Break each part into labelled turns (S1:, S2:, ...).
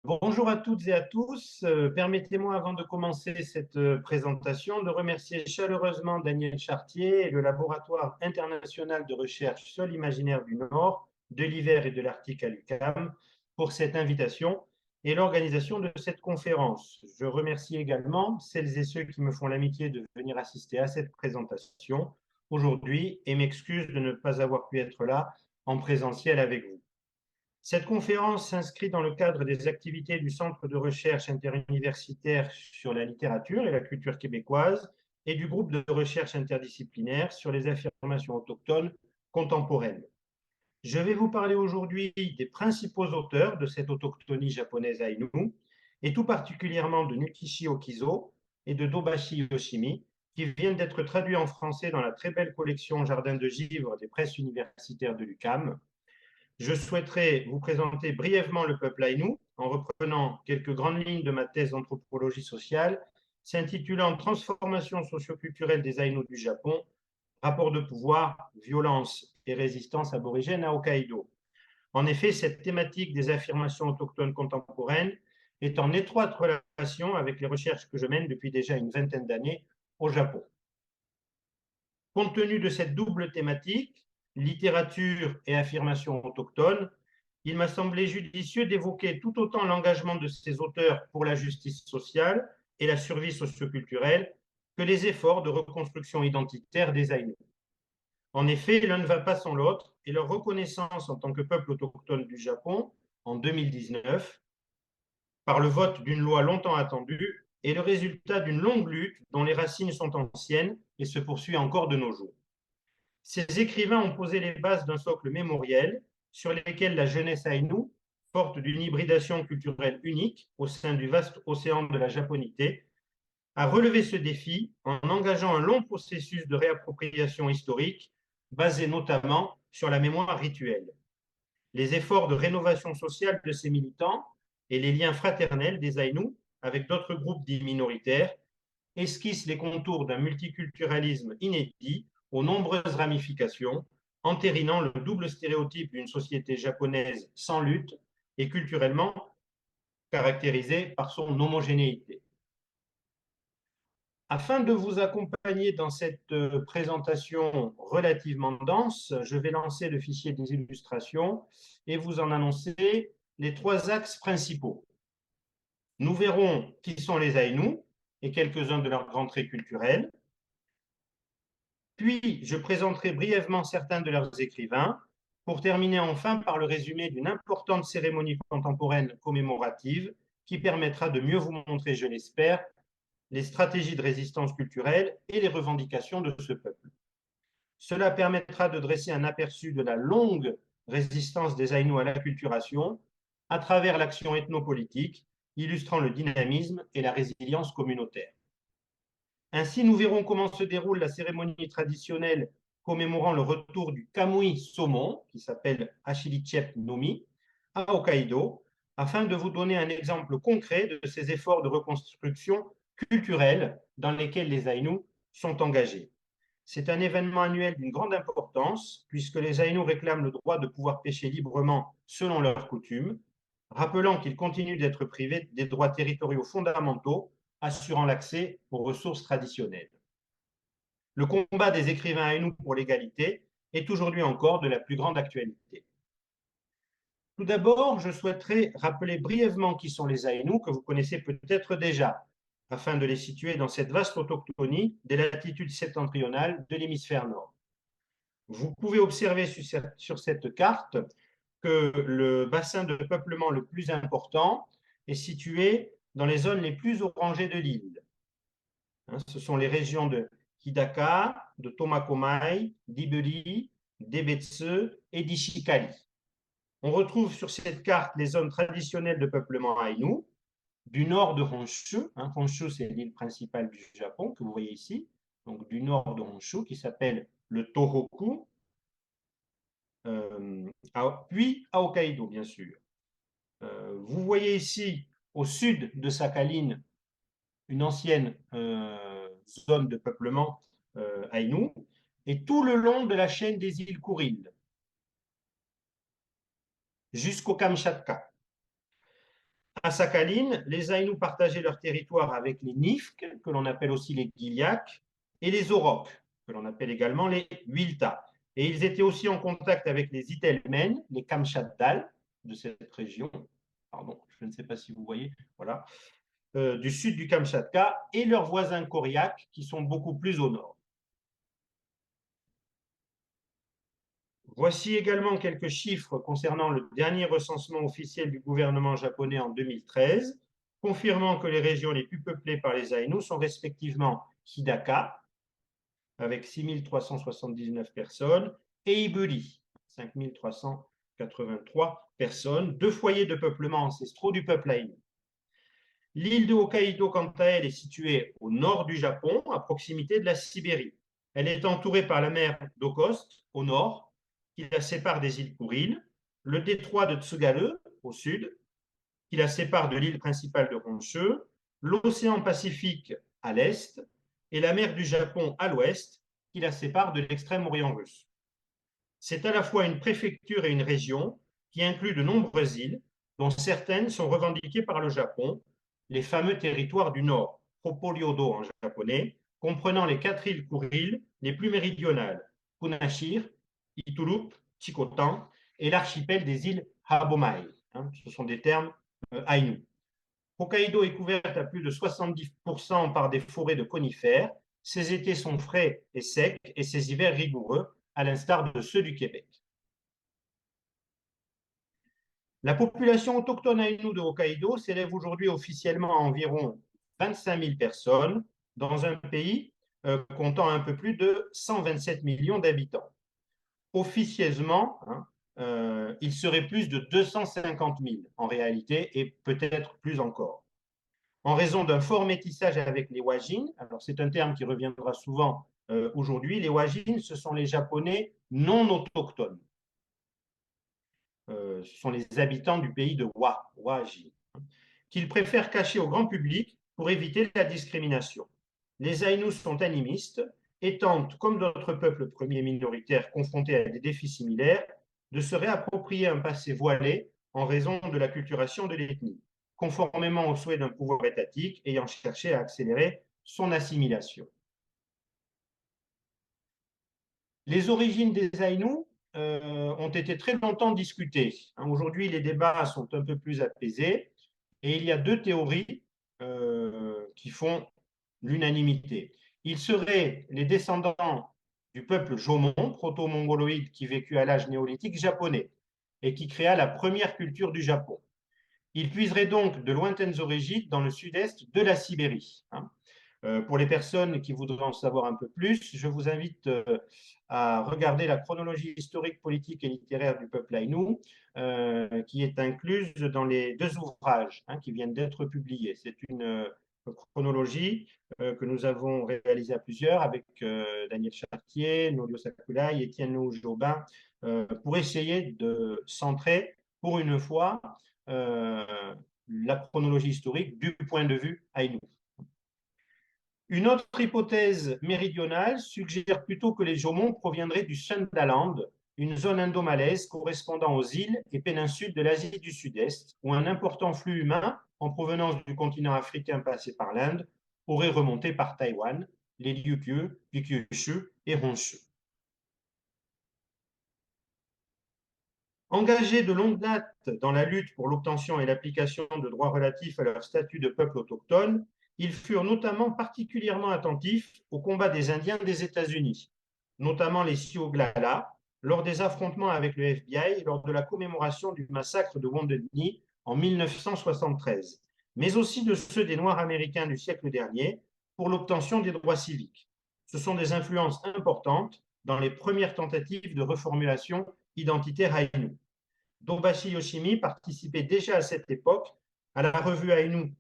S1: Bonjour à toutes et à tous. Permettez-moi, avant de commencer cette présentation, de remercier chaleureusement Daniel Chartier et le Laboratoire international de recherche Sol imaginaire du Nord, de l'hiver et de l'Arctique à l'UQAM pour cette invitation et l'organisation de cette conférence. Je remercie également celles et ceux qui me font l'amitié de venir assister à cette présentation aujourd'hui et m'excuse de ne pas avoir pu être là en présentiel avec vous. Cette conférence s'inscrit dans le cadre des activités du Centre de recherche interuniversitaire sur la littérature et la culture québécoise et du groupe de recherche interdisciplinaire sur les affirmations autochtones contemporaines. Je vais vous parler aujourd'hui des principaux auteurs de cette autochtonie japonaise aïnou, et tout particulièrement de Nukishi Okizo et de Dobashi Yoshimi, qui viennent d'être traduits en français dans la très belle collection Jardin de givre des presses universitaires de l'UQAM. Je souhaiterais vous présenter brièvement le peuple aïnou en reprenant quelques grandes lignes de ma thèse d'anthropologie sociale s'intitulant Transformation socioculturelle des Aïnous du Japon, rapport de pouvoir, violence et résistance aborigène à Hokkaido. En effet, cette thématique des affirmations autochtones contemporaines est en étroite relation avec les recherches que je mène depuis déjà une vingtaine d'années au Japon. Compte tenu de cette double thématique, littérature et affirmation autochtone, il m'a semblé judicieux d'évoquer tout autant l'engagement de ces auteurs pour la justice sociale et la survie socioculturelle que les efforts de reconstruction identitaire des Aïnous. En effet, l'un ne va pas sans l'autre et leur reconnaissance en tant que peuple autochtone du Japon en 2019, par le vote d'une loi longtemps attendue, est le résultat d'une longue lutte dont les racines sont anciennes et se poursuit encore de nos jours. Ces écrivains ont posé les bases d'un socle mémoriel sur lesquels la jeunesse aïnou, forte d'une hybridation culturelle unique au sein du vaste océan de la japonité, a relevé ce défi en engageant un long processus de réappropriation historique basé notamment sur la mémoire rituelle. Les efforts de rénovation sociale de ces militants et les liens fraternels des Aïnous avec d'autres groupes dits minoritaires esquissent les contours d'un multiculturalisme inédit aux nombreuses ramifications, entérinant le double stéréotype d'une société japonaise sans lutte et culturellement caractérisée par son homogénéité. Afin de vous accompagner dans cette présentation relativement dense, je vais lancer le fichier des illustrations et vous en annoncer les trois axes principaux. Nous verrons qui sont les Aïnous et quelques-uns de leurs grands traits culturels. Puis, je présenterai brièvement certains de leurs écrivains, pour terminer enfin par le résumé d'une importante cérémonie contemporaine commémorative qui permettra de mieux vous montrer, je l'espère, les stratégies de résistance culturelle et les revendications de ce peuple. Cela permettra de dresser un aperçu de la longue résistance des Aïnous à l'acculturation à travers l'action ethnopolitique, illustrant le dynamisme et la résilience communautaire. Ainsi, nous verrons comment se déroule la cérémonie traditionnelle commémorant le retour du Kamui saumon, qui s'appelle Ashilichep Nomi, à Hokkaido, afin de vous donner un exemple concret de ces efforts de reconstruction culturelle dans lesquels les Aïnous sont engagés. C'est un événement annuel d'une grande importance, puisque les Aïnous réclament le droit de pouvoir pêcher librement selon leurs coutumes, rappelant qu'ils continuent d'être privés des droits territoriaux fondamentaux assurant l'accès aux ressources traditionnelles. Le combat des écrivains aïnous pour l'égalité est aujourd'hui encore de la plus grande actualité. Tout d'abord, je souhaiterais rappeler brièvement qui sont les Aïnous, que vous connaissez peut-être déjà, afin de les situer dans cette vaste autochtonie des latitudes septentrionales de l'hémisphère nord. Vous pouvez observer sur cette carte que le bassin de peuplement le plus important est situé dans les zones les plus orangées de l'île. Ce sont les régions de Hidaka, de Tomakomai, d'Iberi, d'Ebetse et d'Ishikari. On retrouve sur cette carte les zones traditionnelles de peuplement aïnou, du nord de Honshu. Honshu, c'est l'île principale du Japon que vous voyez ici, donc du nord de Honshu, qui s'appelle le Tohoku, puis à Hokkaido, bien sûr. Vous voyez ici, au sud de Sakhalin, une ancienne zone de peuplement aïnou, et tout le long de la chaîne des îles Kouril, jusqu'au Kamchatka. À Sakhaline, les Aïnous partageaient leur territoire avec les Nifks, que l'on appelle aussi les Giliaks, et les Oroks, que l'on appelle également les Huiltas. Et ils étaient aussi en contact avec les Itelmènes, les Kamchatkals de cette région. Pardon, je ne sais pas si vous voyez, voilà, du sud du Kamchatka, et leurs voisins Koryak, qui sont beaucoup plus au nord. Voici également quelques chiffres concernant le dernier recensement officiel du gouvernement japonais en 2013, confirmant que les régions les plus peuplées par les Aïnous sont respectivement Hidaka, avec 6 379 personnes, et Iburi, 5 383 personnes, deux foyers de peuplement ancestraux du peuple Aïnou. L'île de Hokkaido, quant à elle, est située au nord du Japon, à proximité de la Sibérie. Elle est entourée par la mer d'Okhotsk, au nord, qui la sépare des îles Kuriles, le détroit de Tsugaru, au sud, qui la sépare de l'île principale de Honshu, l'océan Pacifique à l'est, et la mer du Japon à l'ouest, qui la sépare de l'extrême-orient russe. C'est à la fois une préfecture et une région qui inclut de nombreuses îles, dont certaines sont revendiquées par le Japon, les fameux territoires du Nord, Hokkaido en japonais, comprenant les 4 îles Kuriles les plus méridionales, Kunashir, Iturup, Chikotan, et l'archipel des îles Habomai. Ce sont des termes aïnous. Hokkaido est couverte à plus de 70% par des forêts de conifères. Ses étés sont frais et secs et ses hivers rigoureux, à l'instar de ceux du Québec. La population autochtone aïnou de Hokkaido s'élève aujourd'hui officiellement à environ 25 000 personnes dans un pays comptant un peu plus de 127 millions d'habitants. Officieusement, il serait plus de 250 000 en réalité et peut-être plus encore. En raison d'un fort métissage avec les Wajin, alors c'est un terme qui reviendra souvent aujourd'hui, les Wajin, ce sont les Japonais non autochtones. Ce sont les habitants du pays de Wajin, qu'ils préfèrent cacher au grand public pour éviter la discrimination. Les Aïnous sont animistes et tentent, comme d'autres peuples premiers minoritaires confrontés à des défis similaires, de se réapproprier un passé voilé en raison de la culturation de l'ethnie, conformément au souhait d'un pouvoir étatique ayant cherché à accélérer son assimilation. Les origines des Aïnous ont été très longtemps discutées. Aujourd'hui, les débats sont un peu plus apaisés et il y a deux théories qui font l'unanimité. Ils seraient les descendants du peuple Jomon, proto-mongoloïde qui vécut à l'âge néolithique japonais et qui créa la première culture du Japon. Ils puiseraient donc de lointaines origines dans le sud-est de la Sibérie. Pour les personnes qui voudraient en savoir un peu plus, je vous invite à regarder la chronologie historique, politique et littéraire du peuple aïnou, qui est incluse dans les deux ouvrages qui viennent d'être publiés. C'est une chronologie que nous avons réalisée à plusieurs avec Daniel Chartier, Nolio Sakulai, Étienne Louis-Jobin, pour essayer de centrer pour une fois la chronologie historique du point de vue aïnou. Une autre hypothèse méridionale suggère plutôt que les Jomon proviendraient du Sundaland, une zone indo-malaise correspondant aux îles et péninsules de l'Asie du Sud-Est, où un important flux humain en provenance du continent africain passé par l'Inde aurait remonté par Taïwan, les Ryukyu, puis Kyushu et Honshu. Engagés de longue date dans la lutte pour l'obtention et l'application de droits relatifs à leur statut de peuple autochtone, ils furent notamment particulièrement attentifs au combat des Indiens des États-Unis, notamment les Sioux Oglala, lors des affrontements avec le FBI lors de la commémoration du massacre de Wounded Knee en 1973, mais aussi de ceux des Noirs américains du siècle dernier pour l'obtention des droits civiques. Ce sont des influences importantes dans les premières tentatives de reformulation identitaire aïnou. Dobashi Yoshimi participait déjà à cette époque à la revue aïnou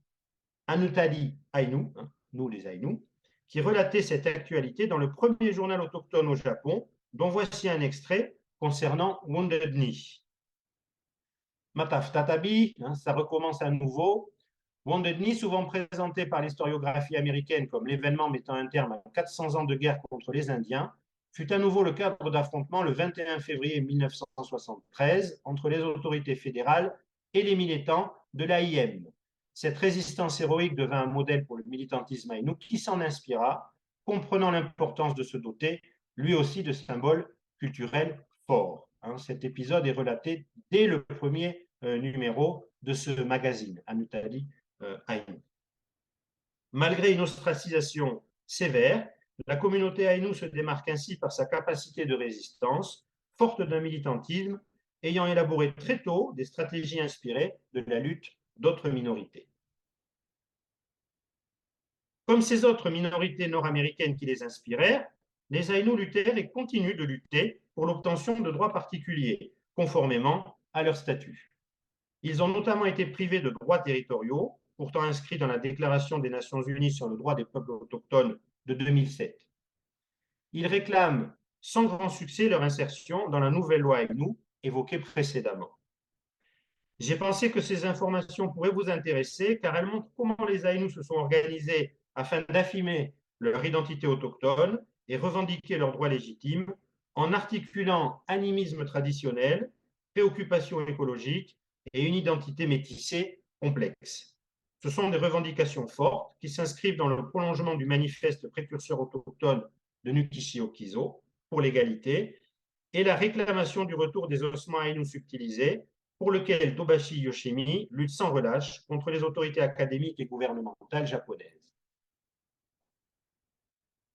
S1: Anutali Aïnou, nous les Aïnous, qui relatait cette actualité dans le premier journal autochtone au Japon, dont voici un extrait concernant Wounded Knee. Mataf Tatabi, ça recommence à nouveau. Wounded Knee, souvent présenté par l'historiographie américaine comme l'événement mettant un terme à 400 ans de guerre contre les Indiens, fut à nouveau le cadre d'affrontement le 21 février 1973 entre les autorités fédérales et les militants de l'AIM, cette résistance héroïque devint un modèle pour le militantisme aïnou qui s'en inspira, comprenant l'importance de se doter, lui aussi, de symboles culturels forts. Cet épisode est relaté dès le premier numéro de ce magazine, Anutali Aïnou. Malgré une ostracisation sévère, la communauté aïnou se démarque ainsi par sa capacité de résistance, forte d'un militantisme, ayant élaboré très tôt des stratégies inspirées de la lutte d'autres minorités. Comme ces autres minorités nord-américaines qui les inspirèrent, les Aïnous luttèrent et continuent de lutter pour l'obtention de droits particuliers, conformément à leur statut. Ils ont notamment été privés de droits territoriaux, pourtant inscrits dans la Déclaration des Nations Unies sur le droit des peuples autochtones de 2007. Ils réclament sans grand succès leur insertion dans la nouvelle loi Aïnou évoquée précédemment. J'ai pensé que ces informations pourraient vous intéresser car elles montrent comment les Aïnous se sont organisés afin d'affirmer leur identité autochtone et revendiquer leurs droits légitimes en articulant animisme traditionnel, préoccupation écologique et une identité métissée complexe. Ce sont des revendications fortes qui s'inscrivent dans le prolongement du manifeste précurseur autochtone de Nukishio-Kiso pour l'égalité et la réclamation du retour des ossements aïnous subtilisés pour lequel Tobashi Yoshimi lutte sans relâche contre les autorités académiques et gouvernementales japonaises.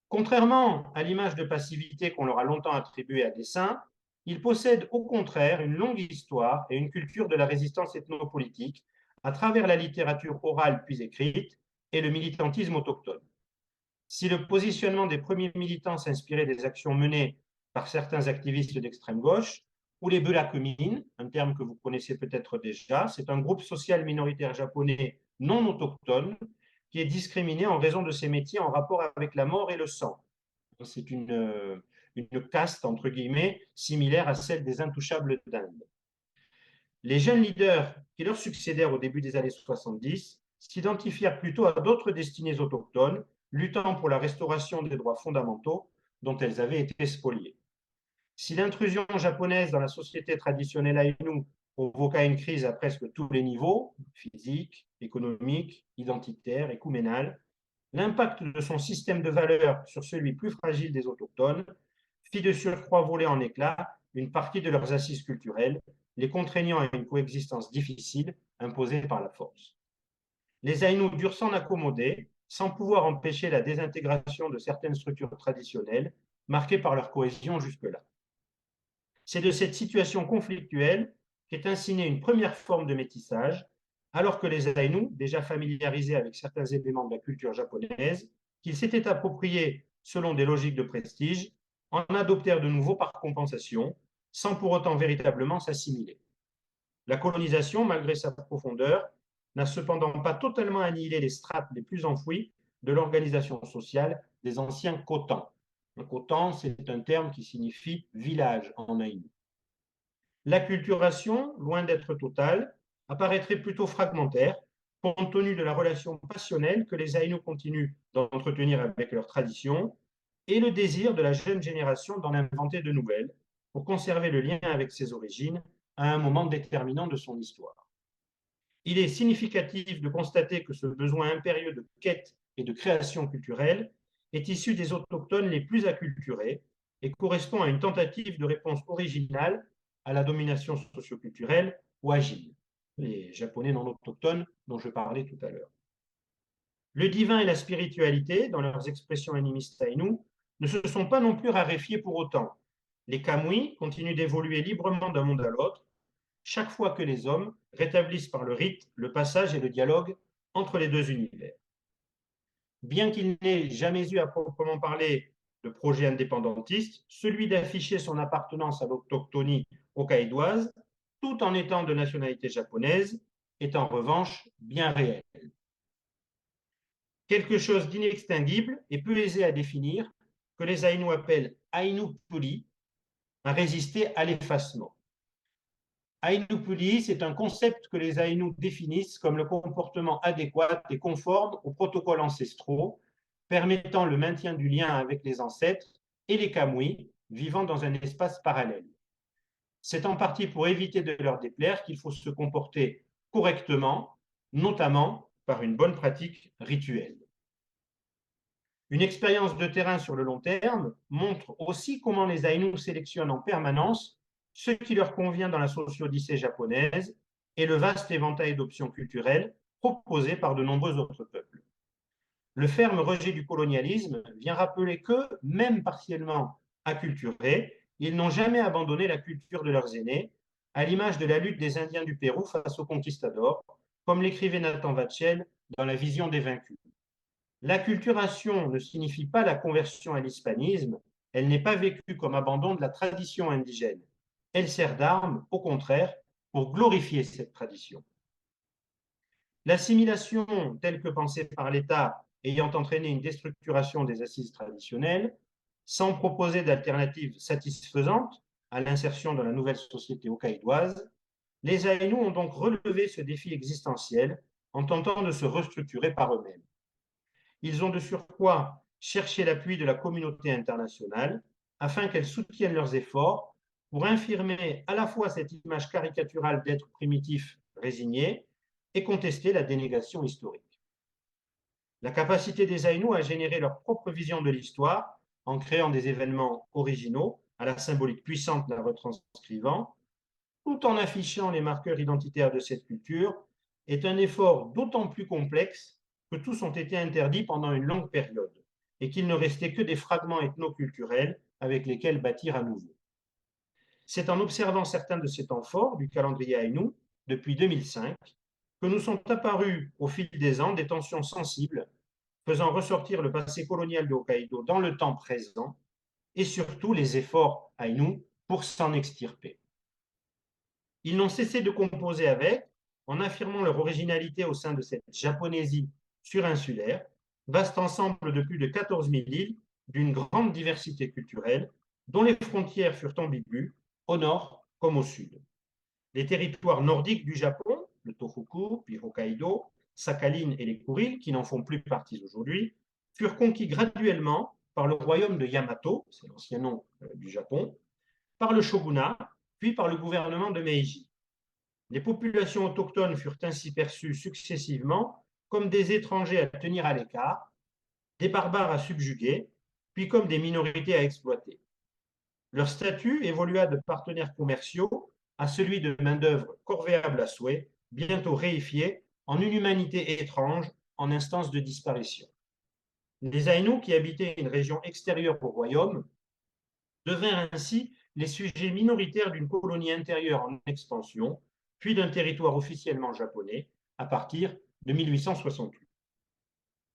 S1: Contrairement à l'image de passivité qu'on leur a longtemps attribuée à dessein, ils possèdent au contraire une longue histoire et une culture de la résistance ethnopolitique à travers la littérature orale puis écrite et le militantisme autochtone. Si le positionnement des premiers militants s'inspirait des actions menées par certains activistes d'extrême gauche, ou les Bulakumin, un terme que vous connaissez peut-être déjà, c'est un groupe social minoritaire japonais non autochtone qui est discriminé en raison de ses métiers en rapport avec la mort et le sang. C'est une caste, entre guillemets, similaire à celle des intouchables d'Inde. Les jeunes leaders qui leur succédèrent au début des années 70 s'identifièrent plutôt à d'autres destinées autochtones, luttant pour la restauration des droits fondamentaux dont elles avaient été spoliées. Si l'intrusion japonaise dans la société traditionnelle aïnou provoqua une crise à presque tous les niveaux, physique, économique, identitaire, écouménal, l'impact de son système de valeurs sur celui plus fragile des autochtones fit de surcroît voler en éclats une partie de leurs assises culturelles, les contraignant à une coexistence difficile imposée par la force. Les Aïnous durent s'en accommoder, sans pouvoir empêcher la désintégration de certaines structures traditionnelles, marquées par leur cohésion jusque-là. C'est de cette situation conflictuelle qu'est ainsi née une première forme de métissage, alors que les Aïnous, déjà familiarisés avec certains éléments de la culture japonaise, qu'ils s'étaient appropriés selon des logiques de prestige, en adoptèrent de nouveau par compensation, sans pour autant véritablement s'assimiler. La colonisation, malgré sa profondeur, n'a cependant pas totalement annihilé les strates les plus enfouies de l'organisation sociale des anciens Khotans. Un Khotan, c'est un terme qui signifie village en aïnou. L'acculturation, loin d'être totale, apparaîtrait plutôt fragmentaire, compte tenu de la relation passionnelle que les Aïnous continuent d'entretenir avec leurs traditions et le désir de la jeune génération d'en inventer de nouvelles pour conserver le lien avec ses origines à un moment déterminant de son histoire. Il est significatif de constater que ce besoin impérieux de quête et de création culturelle est issu des autochtones les plus acculturés et correspond à une tentative de réponse originale à la domination socioculturelle ou agile, les Japonais non autochtones dont je parlais tout à l'heure. Le divin et la spiritualité, dans leurs expressions animistes aïnou, ne se sont pas non plus raréfiés pour autant. Les Kamui continuent d'évoluer librement d'un monde à l'autre, chaque fois que les hommes rétablissent par le rite le passage et le dialogue entre les deux univers. Bien qu'il n'ait jamais eu à proprement parler de projet indépendantiste, celui d'afficher son appartenance à l'autochtonie hokkaidoise, tout en étant de nationalité japonaise, est en revanche bien réel. Quelque chose d'inextinguible et peu aisé à définir, que les Aïnous appellent Aïnoupuli, a résisté à l'effacement. Aïnoupuli, c'est un concept que les Aïnous définissent comme le comportement adéquat et conforme aux protocoles ancestraux, permettant le maintien du lien avec les ancêtres et les Kamui vivant dans un espace parallèle. C'est en partie pour éviter de leur déplaire qu'il faut se comporter correctement, notamment par une bonne pratique rituelle. Une expérience de terrain sur le long terme montre aussi comment les Aïnous sélectionnent en permanence ce qui leur convient dans la socio-odyssée japonaise et le vaste éventail d'options culturelles proposées par de nombreux autres peuples. Le ferme rejet du colonialisme vient rappeler que, même partiellement acculturés, ils n'ont jamais abandonné la culture de leurs aînés, à l'image de la lutte des Indiens du Pérou face aux conquistadors, comme l'écrivait Nathan Vatchel dans La Vision des vaincus. L'acculturation ne signifie pas la conversion à l'hispanisme, elle n'est pas vécue comme abandon de la tradition indigène. Elle sert d'arme, au contraire, pour glorifier cette tradition. L'assimilation, telle que pensée par l'État, ayant entraîné une déstructuration des assises traditionnelles, sans proposer d'alternatives satisfaisantes à l'insertion dans la nouvelle société hokkaidoise, les Aïnous ont donc relevé ce défi existentiel en tentant de se restructurer par eux-mêmes. Ils ont de surcroît cherché l'appui de la communauté internationale afin qu'elle soutienne leurs efforts pour infirmer à la fois cette image caricaturale d'êtres primitifs résignés et contester la dénégation historique. La capacité des Aïnous à générer leur propre vision de l'histoire en créant des événements originaux à la symbolique puissante la retranscrivant, tout en affichant les marqueurs identitaires de cette culture, est un effort d'autant plus complexe que tous ont été interdits pendant une longue période et qu'il ne restait que des fragments ethnoculturels avec lesquels bâtir à nouveau. C'est en observant certains de ces temps forts du calendrier Aïnou, depuis 2005, que nous sont apparues au fil des ans des tensions sensibles, faisant ressortir le passé colonial de Hokkaido dans le temps présent et surtout les efforts Aïnou pour s'en extirper. Ils n'ont cessé de composer avec, en affirmant leur originalité au sein de cette Japonésie surinsulaire, vaste ensemble de plus de 14 000 îles d'une grande diversité culturelle, dont les frontières furent ambiguës, au nord comme au sud. Les territoires nordiques du Japon, le Tohoku, puis Hokkaido, Sakhalin et les Kuriles, qui n'en font plus partie aujourd'hui, furent conquis graduellement par le royaume de Yamato, c'est l'ancien nom du Japon, par le shogunat, puis par le gouvernement de Meiji. Les populations autochtones furent ainsi perçues successivement comme des étrangers à tenir à l'écart, des barbares à subjuguer, puis comme des minorités à exploiter. Leur statut évolua de partenaires commerciaux à celui de main-d'œuvre corvéable à souhait, bientôt réifié en une humanité étrange en instance de disparition. Les Aïnous, qui habitaient une région extérieure au royaume, devinrent ainsi les sujets minoritaires d'une colonie intérieure en expansion, puis d'un territoire officiellement japonais à partir de 1868.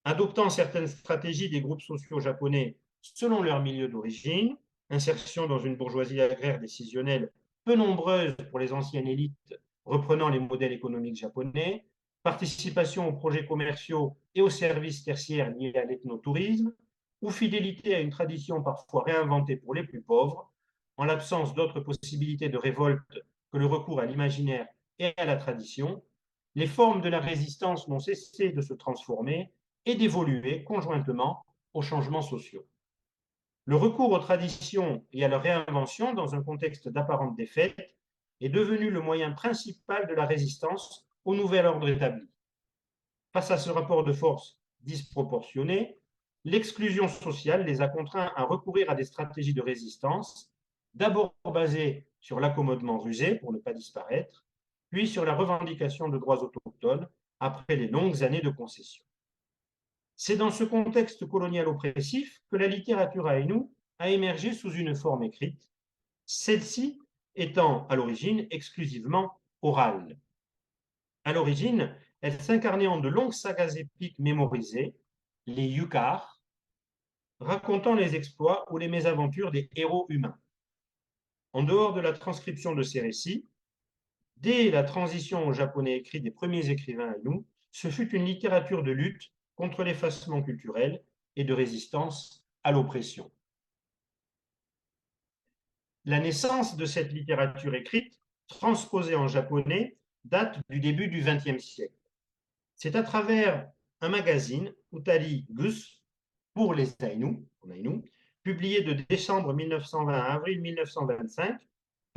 S1: Adoptant certaines stratégies des groupes sociaux japonais selon leur milieu d'origine, insertion dans une bourgeoisie agraire décisionnelle peu nombreuse pour les anciennes élites reprenant les modèles économiques japonais, participation aux projets commerciaux et aux services tertiaires liés à l'ethnotourisme, ou fidélité à une tradition parfois réinventée pour les plus pauvres, en l'absence d'autres possibilités de révolte que le recours à l'imaginaire et à la tradition, les formes de la résistance n'ont cessé de se transformer et d'évoluer conjointement aux changements sociaux. Le recours aux traditions et à leur réinvention dans un contexte d'apparente défaite est devenu le moyen principal de la résistance au nouvel ordre établi. Face à ce rapport de force disproportionné, l'exclusion sociale les a contraints à recourir à des stratégies de résistance, d'abord basées sur l'accommodement rusé pour ne pas disparaître, puis sur la revendication de droits autochtones après les longues années de concession. C'est dans ce contexte colonial oppressif que la littérature aïnou a émergé sous une forme écrite, celle-ci étant à l'origine exclusivement orale. À l'origine, elle s'incarnait en de longues sagas épiques mémorisées, les yukars, racontant les exploits ou les mésaventures des héros humains. En dehors de la transcription de ces récits, dès la transition au japonais écrit des premiers écrivains aïnous, ce fut une littérature de lutte contre l'effacement culturel et de résistance à l'oppression. La naissance de cette littérature écrite, transposée en japonais, date du début du XXe siècle. C'est à travers un magazine, Utari Gus, pour les Aïnous, publié de décembre 1920 à avril 1925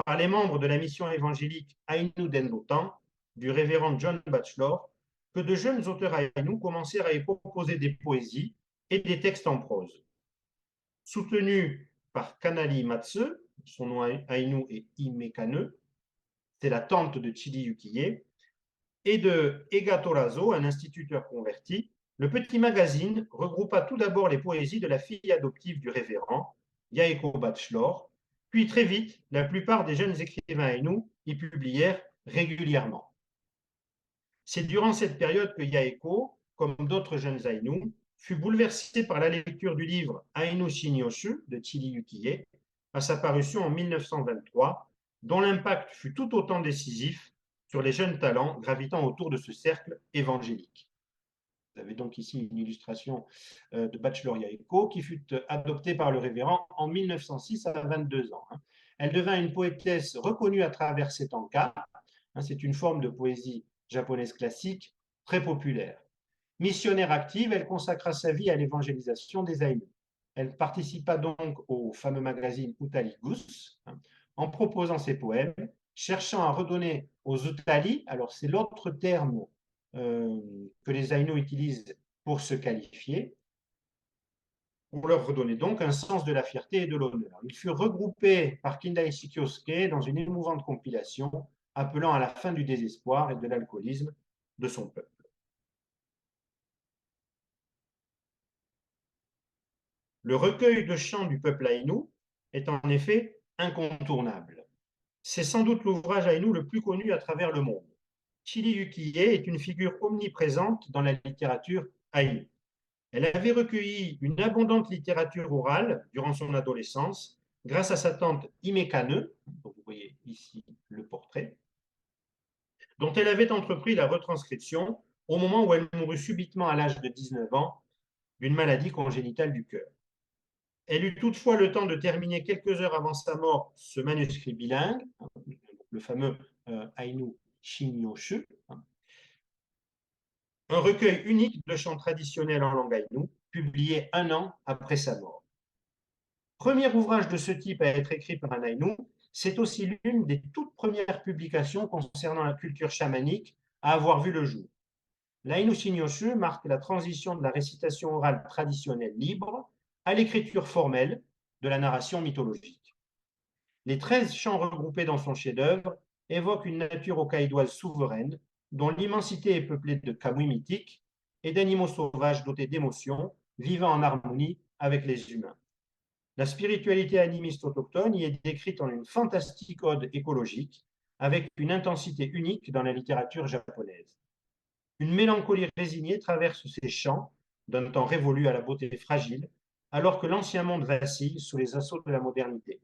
S1: par les membres de la mission évangélique Aïnou Denbotan du révérend John Batchelor, que de jeunes auteurs aïnous commencèrent à y proposer des poésies et des textes en prose. Soutenu par Kanali Matse, son nom aïnou est Imekane, c'est la tante de Chidi Yukiye, et de Ega Torazo, un instituteur converti, le petit magazine regroupa tout d'abord les poésies de la fille adoptive du révérend, Yaeko Bachelor, puis très vite, la plupart des jeunes écrivains aïnous y publièrent régulièrement. C'est durant cette période que Yaeko, comme d'autres jeunes aïnous, fut bouleversé par la lecture du livre Aïnou Shinyoshu de Chidi Yukiye, à sa parution en 1923, dont l'impact fut tout autant décisif sur les jeunes talents gravitant autour de ce cercle évangélique. Vous avez donc ici une illustration de Bachelor Yaeko qui fut adoptée par le révérend en 1906 à 22 ans. Elle devint une poétesse reconnue à travers ses tankas. C'est une forme de poésie japonaise classique très populaire. Missionnaire active, elle consacra sa vie à l'évangélisation des Aïnous. Elle participa donc au fameux magazine Utali-gus en proposant ses poèmes, cherchant à redonner aux Utali, alors c'est l'autre terme que les Aïnous utilisent pour se qualifier, pour leur redonner donc un sens de la fierté et de l'honneur. Ils furent regroupés par Kindaichi Kyosuke dans une émouvante compilation appelant à la fin du désespoir et de l'alcoolisme de son peuple. Le recueil de chants du peuple aïnou est en effet incontournable. C'est sans doute l'ouvrage aïnou le plus connu à travers le monde. Chidi Yukiye est une figure omniprésente dans la littérature aïnou. Elle avait recueilli une abondante littérature orale durant son adolescence grâce à sa tante Imekane, dont vous voyez ici le portrait, dont elle avait entrepris la retranscription au moment où elle mourut subitement à l'âge de 19 ans d'une maladie congénitale du cœur. Elle eut toutefois le temps de terminer quelques heures avant sa mort ce manuscrit bilingue, le fameux Aïnou Shinyoshu, un recueil unique de chants traditionnels en langue aïnou, publié un an après sa mort. Premier ouvrage de ce type à être écrit par un aïnou, c'est aussi l'une des toutes premières publications concernant la culture chamanique à avoir vu le jour. L'Aïnou Shinyoshu marque la transition de la récitation orale traditionnelle libre à l'écriture formelle de la narration mythologique. Les 13 chants regroupés dans son chef-d'œuvre évoquent une nature hokkaidoise souveraine, dont l'immensité est peuplée de kamui mythiques et d'animaux sauvages dotés d'émotions, vivant en harmonie avec les humains. La spiritualité animiste autochtone y est décrite en une fantastique ode écologique, avec une intensité unique dans la littérature japonaise. Une mélancolie résignée traverse ces chants d'un temps révolu à la beauté fragile, alors que l'ancien monde vacille sous les assauts de la modernité.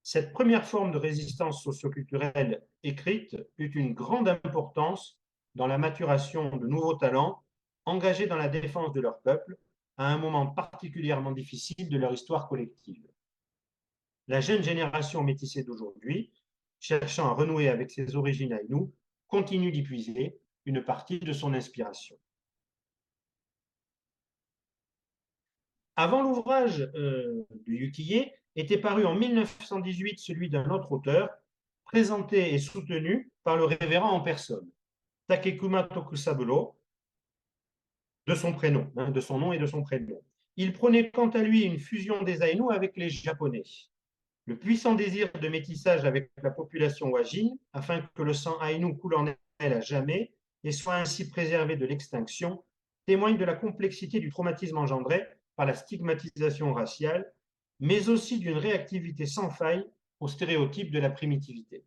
S1: Cette première forme de résistance socioculturelle écrite eut une grande importance dans la maturation de nouveaux talents engagés dans la défense de leur peuple à un moment particulièrement difficile de leur histoire collective. La jeune génération métissée d'aujourd'hui, cherchant à renouer avec ses origines aïnous, continue d'y puiser une partie de son inspiration. Avant l'ouvrage de Yukiye, était paru en 1918 celui d'un autre auteur, présenté et soutenu par le révérend en personne, Takekuma Tokusaburo, de son prénom, de son nom et de son prénom. Il prônait quant à lui une fusion des Aïnous avec les Japonais. Le puissant désir de métissage avec la population wajine, afin que le sang Aïnou coule en elle à jamais et soit ainsi préservé de l'extinction, témoigne de la complexité du traumatisme engendré par la stigmatisation raciale, mais aussi d'une réactivité sans faille aux stéréotypes de la primitivité.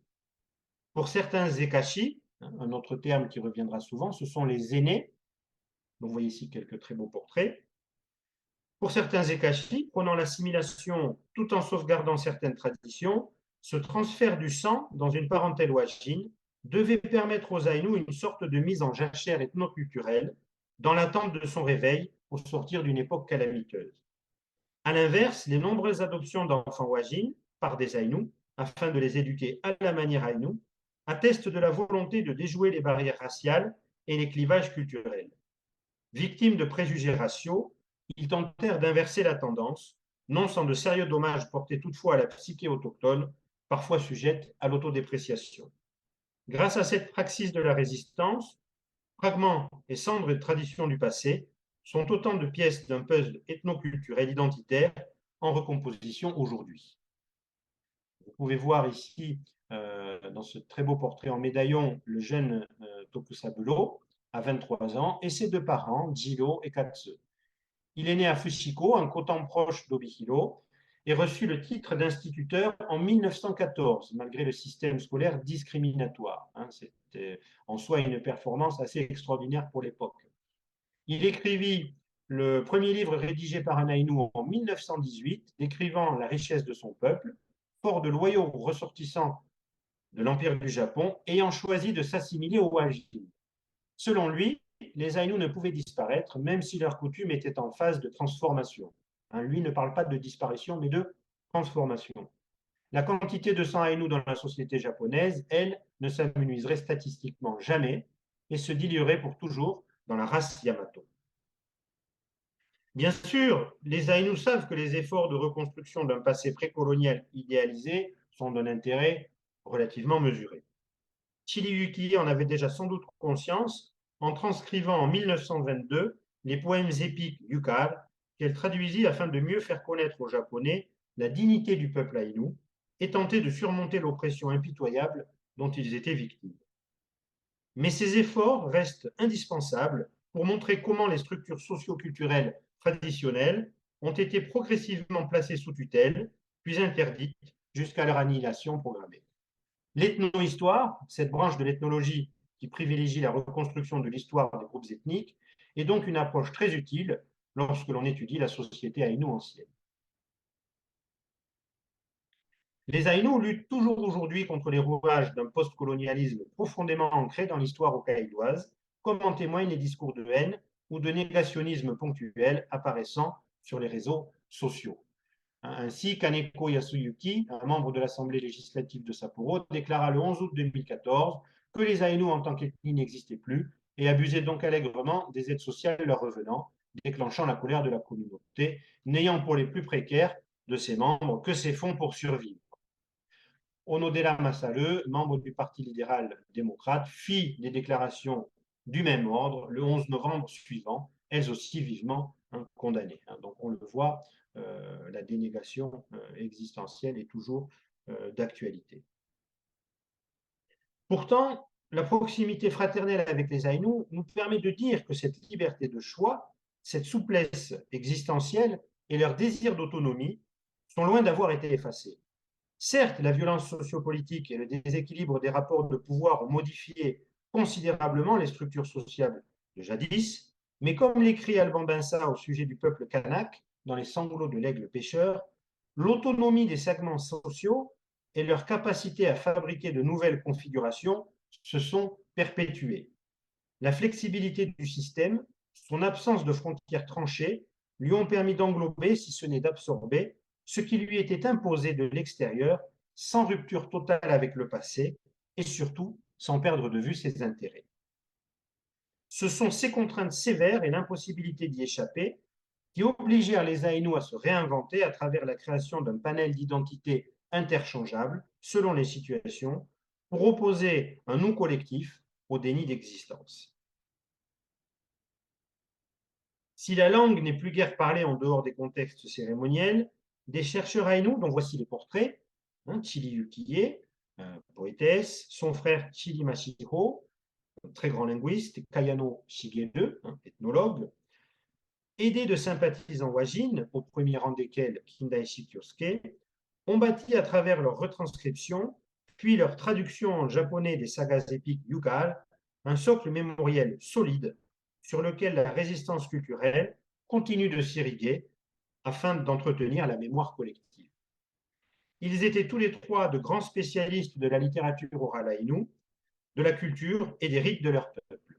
S1: Pour certains Zekashi, un autre terme qui reviendra souvent, ce sont les aînés. Vous voyez ici quelques très beaux portraits. Pour certains Zekashi, prenant l'assimilation tout en sauvegardant certaines traditions, ce transfert du sang dans une parentèle wajine devait permettre aux Aïnous une sorte de mise en jachère ethnoculturelle dans l'attente de son réveil au sortir d'une époque calamiteuse. A l'inverse, les nombreuses adoptions d'enfants wajines par des Aïnous, afin de les éduquer à la manière Aïnou, attestent de la volonté de déjouer les barrières raciales et les clivages culturels. Victimes de préjugés raciaux, ils tentèrent d'inverser la tendance, non sans de sérieux dommages portés toutefois à la psyché autochtone, parfois sujette à l'autodépréciation. Grâce à cette praxis de la résistance, Fragments et cendres de traditions du passé sont autant de pièces d'un puzzle ethnoculturel identitaire en recomposition aujourd'hui. Vous pouvez voir ici, dans ce très beau portrait en médaillon, le jeune Tokusaburo, à 23 ans, et ses deux parents, Jiro et Katsu. Il est né à Fushiko, un coton proche d'Obihiro, et reçut le titre d'instituteur en 1914, malgré le système scolaire discriminatoire. C'était en soi une performance assez extraordinaire pour l'époque. Il écrivit le premier livre rédigé par un Aïnou en 1918, décrivant la richesse de son peuple, fort de loyaux ressortissants de l'Empire du Japon, ayant choisi de s'assimiler aux Wajis. Selon lui, les Aïnous ne pouvaient disparaître, même si leur coutume était en phase de transformation. Lui ne parle pas de disparition, mais de transformation. La quantité de sang Aïnou dans la société japonaise, elle, ne s'amenuiserait statistiquement jamais et se diluerait pour toujours dans la race Yamato. Bien sûr, les Aïnous savent que les efforts de reconstruction d'un passé précolonial idéalisé sont d'un intérêt relativement mesuré. Chili en avait déjà sans doute conscience en transcrivant en 1922 les poèmes épiques Yukar qu'elle traduisit afin de mieux faire connaître aux Japonais la dignité du peuple aïnou et tenter de surmonter l'oppression impitoyable dont ils étaient victimes. Mais ces efforts restent indispensables pour montrer comment les structures socio-culturelles traditionnelles ont été progressivement placées sous tutelle, puis interdites jusqu'à leur annihilation programmée. L'ethnohistoire, cette branche de l'ethnologie qui privilégie la reconstruction de l'histoire des groupes ethniques, est donc une approche très utile lorsque l'on étudie la société aïnou ancienne. Les Aïnous luttent toujours aujourd'hui contre les rouages d'un post-colonialisme profondément ancré dans l'histoire hokkaidoise, comme en témoignent les discours de haine ou de négationnisme ponctuel apparaissant sur les réseaux sociaux. Ainsi, Kaneko Yasuyuki, un membre de l'Assemblée législative de Sapporo, déclara le 11 août 2014 que les Aïnous en tant qu'ethnie n'existaient plus et abusaient donc allègrement des aides sociales leur revenant, déclenchant la colère de la communauté, n'ayant pour les plus précaires de ses membres que ces fonds pour survivre. Onodera Masaru, membre du Parti libéral démocrate, fit des déclarations du même ordre le 11 novembre suivant, elles aussi vivement condamnées. Donc on le voit, la dénégation existentielle est toujours d'actualité. Pourtant, la proximité fraternelle avec les Aïnous nous permet de dire que cette liberté de choix, cette souplesse existentielle et leur désir d'autonomie sont loin d'avoir été effacés. Certes, la violence sociopolitique et le déséquilibre des rapports de pouvoir ont modifié considérablement les structures sociales de jadis, mais comme l'écrit Alban Bensa au sujet du peuple kanak dans Les sanglots de l'aigle pêcheur, l'autonomie des segments sociaux et leur capacité à fabriquer de nouvelles configurations se sont perpétuées. La flexibilité du système, son absence de frontières tranchées, lui ont permis d'englober, si ce n'est d'absorber, ce qui lui était imposé de l'extérieur, sans rupture totale avec le passé et surtout sans perdre de vue ses intérêts. Ce sont ces contraintes sévères et l'impossibilité d'y échapper qui obligèrent les Aïnous à se réinventer à travers la création d'un panel d'identités interchangeables selon les situations pour opposer un nous collectif au déni d'existence. Si la langue n'est plus guère parlée en dehors des contextes cérémoniels, des chercheurs aïnous, dont voici les portraits, Chili Yukie, poétesse, son frère Chili Mashiro, très grand linguiste, et Kayano Shigeru, ethnologue, aidés de sympathisants wajin, au premier rang desquels Kindaichi Kyosuke, ont bâti à travers leur retranscription, puis leur traduction en japonais des sagas épiques Yukar, un socle mémoriel solide sur lequel la résistance culturelle continue de s'irriguer afin d'entretenir la mémoire collective. Ils étaient tous les trois de grands spécialistes de la littérature orale aïnou, de la culture et des rites de leur peuple.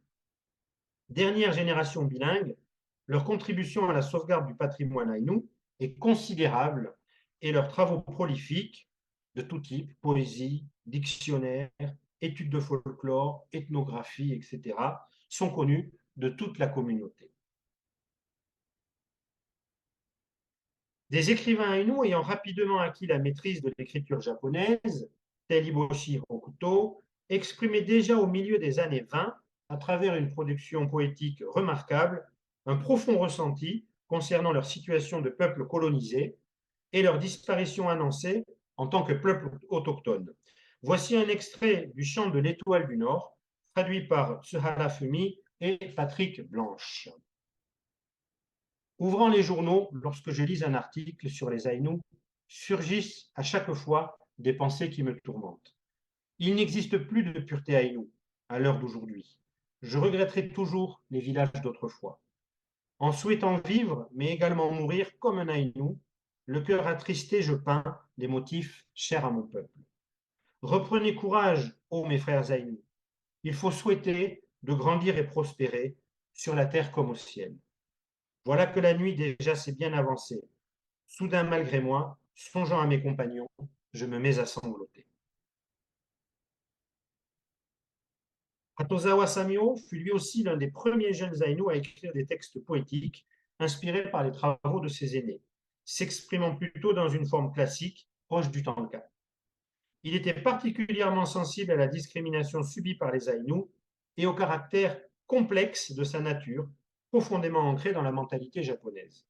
S1: Dernière génération bilingue, leur contribution à la sauvegarde du patrimoine aïnou est considérable et leurs travaux prolifiques de tout type, poésie, dictionnaire, études de folklore, ethnographie, etc., sont connus de toute la communauté. Des écrivains aïnous ayant rapidement acquis la maîtrise de l'écriture japonaise, tel Hiboshi Hokuto, exprimaient déjà au milieu des années 20 à travers une production poétique remarquable, un profond ressenti concernant leur situation de peuple colonisé et leur disparition annoncée en tant que peuple autochtone. Voici un extrait du chant de l'Étoile du Nord, traduit par Sehara Fumi et Patrick Blanche. Ouvrant les journaux, lorsque je lis un article sur les Aïnous, surgissent à chaque fois des pensées qui me tourmentent. Il n'existe plus de pureté Aïnou à l'heure d'aujourd'hui. Je regretterai toujours les villages d'autrefois. En souhaitant vivre, mais également mourir comme un Aïnou, le cœur attristé, je peins des motifs chers à mon peuple. Reprenez courage, ô mes frères Aïnous. Il faut souhaiter de grandir et prospérer sur la terre comme au ciel. Voilà que la nuit déjà s'est bien avancée. Soudain, malgré moi, songeant à mes compagnons, je me mets à sangloter. Hatozawa Samio fut lui aussi l'un des premiers jeunes Aïnous à écrire des textes poétiques inspirés par les travaux de ses aînés, s'exprimant plutôt dans une forme classique, proche du tanka. Il était particulièrement sensible à la discrimination subie par les Aïnous et au caractère complexe de sa nature, profondément ancré dans la mentalité japonaise.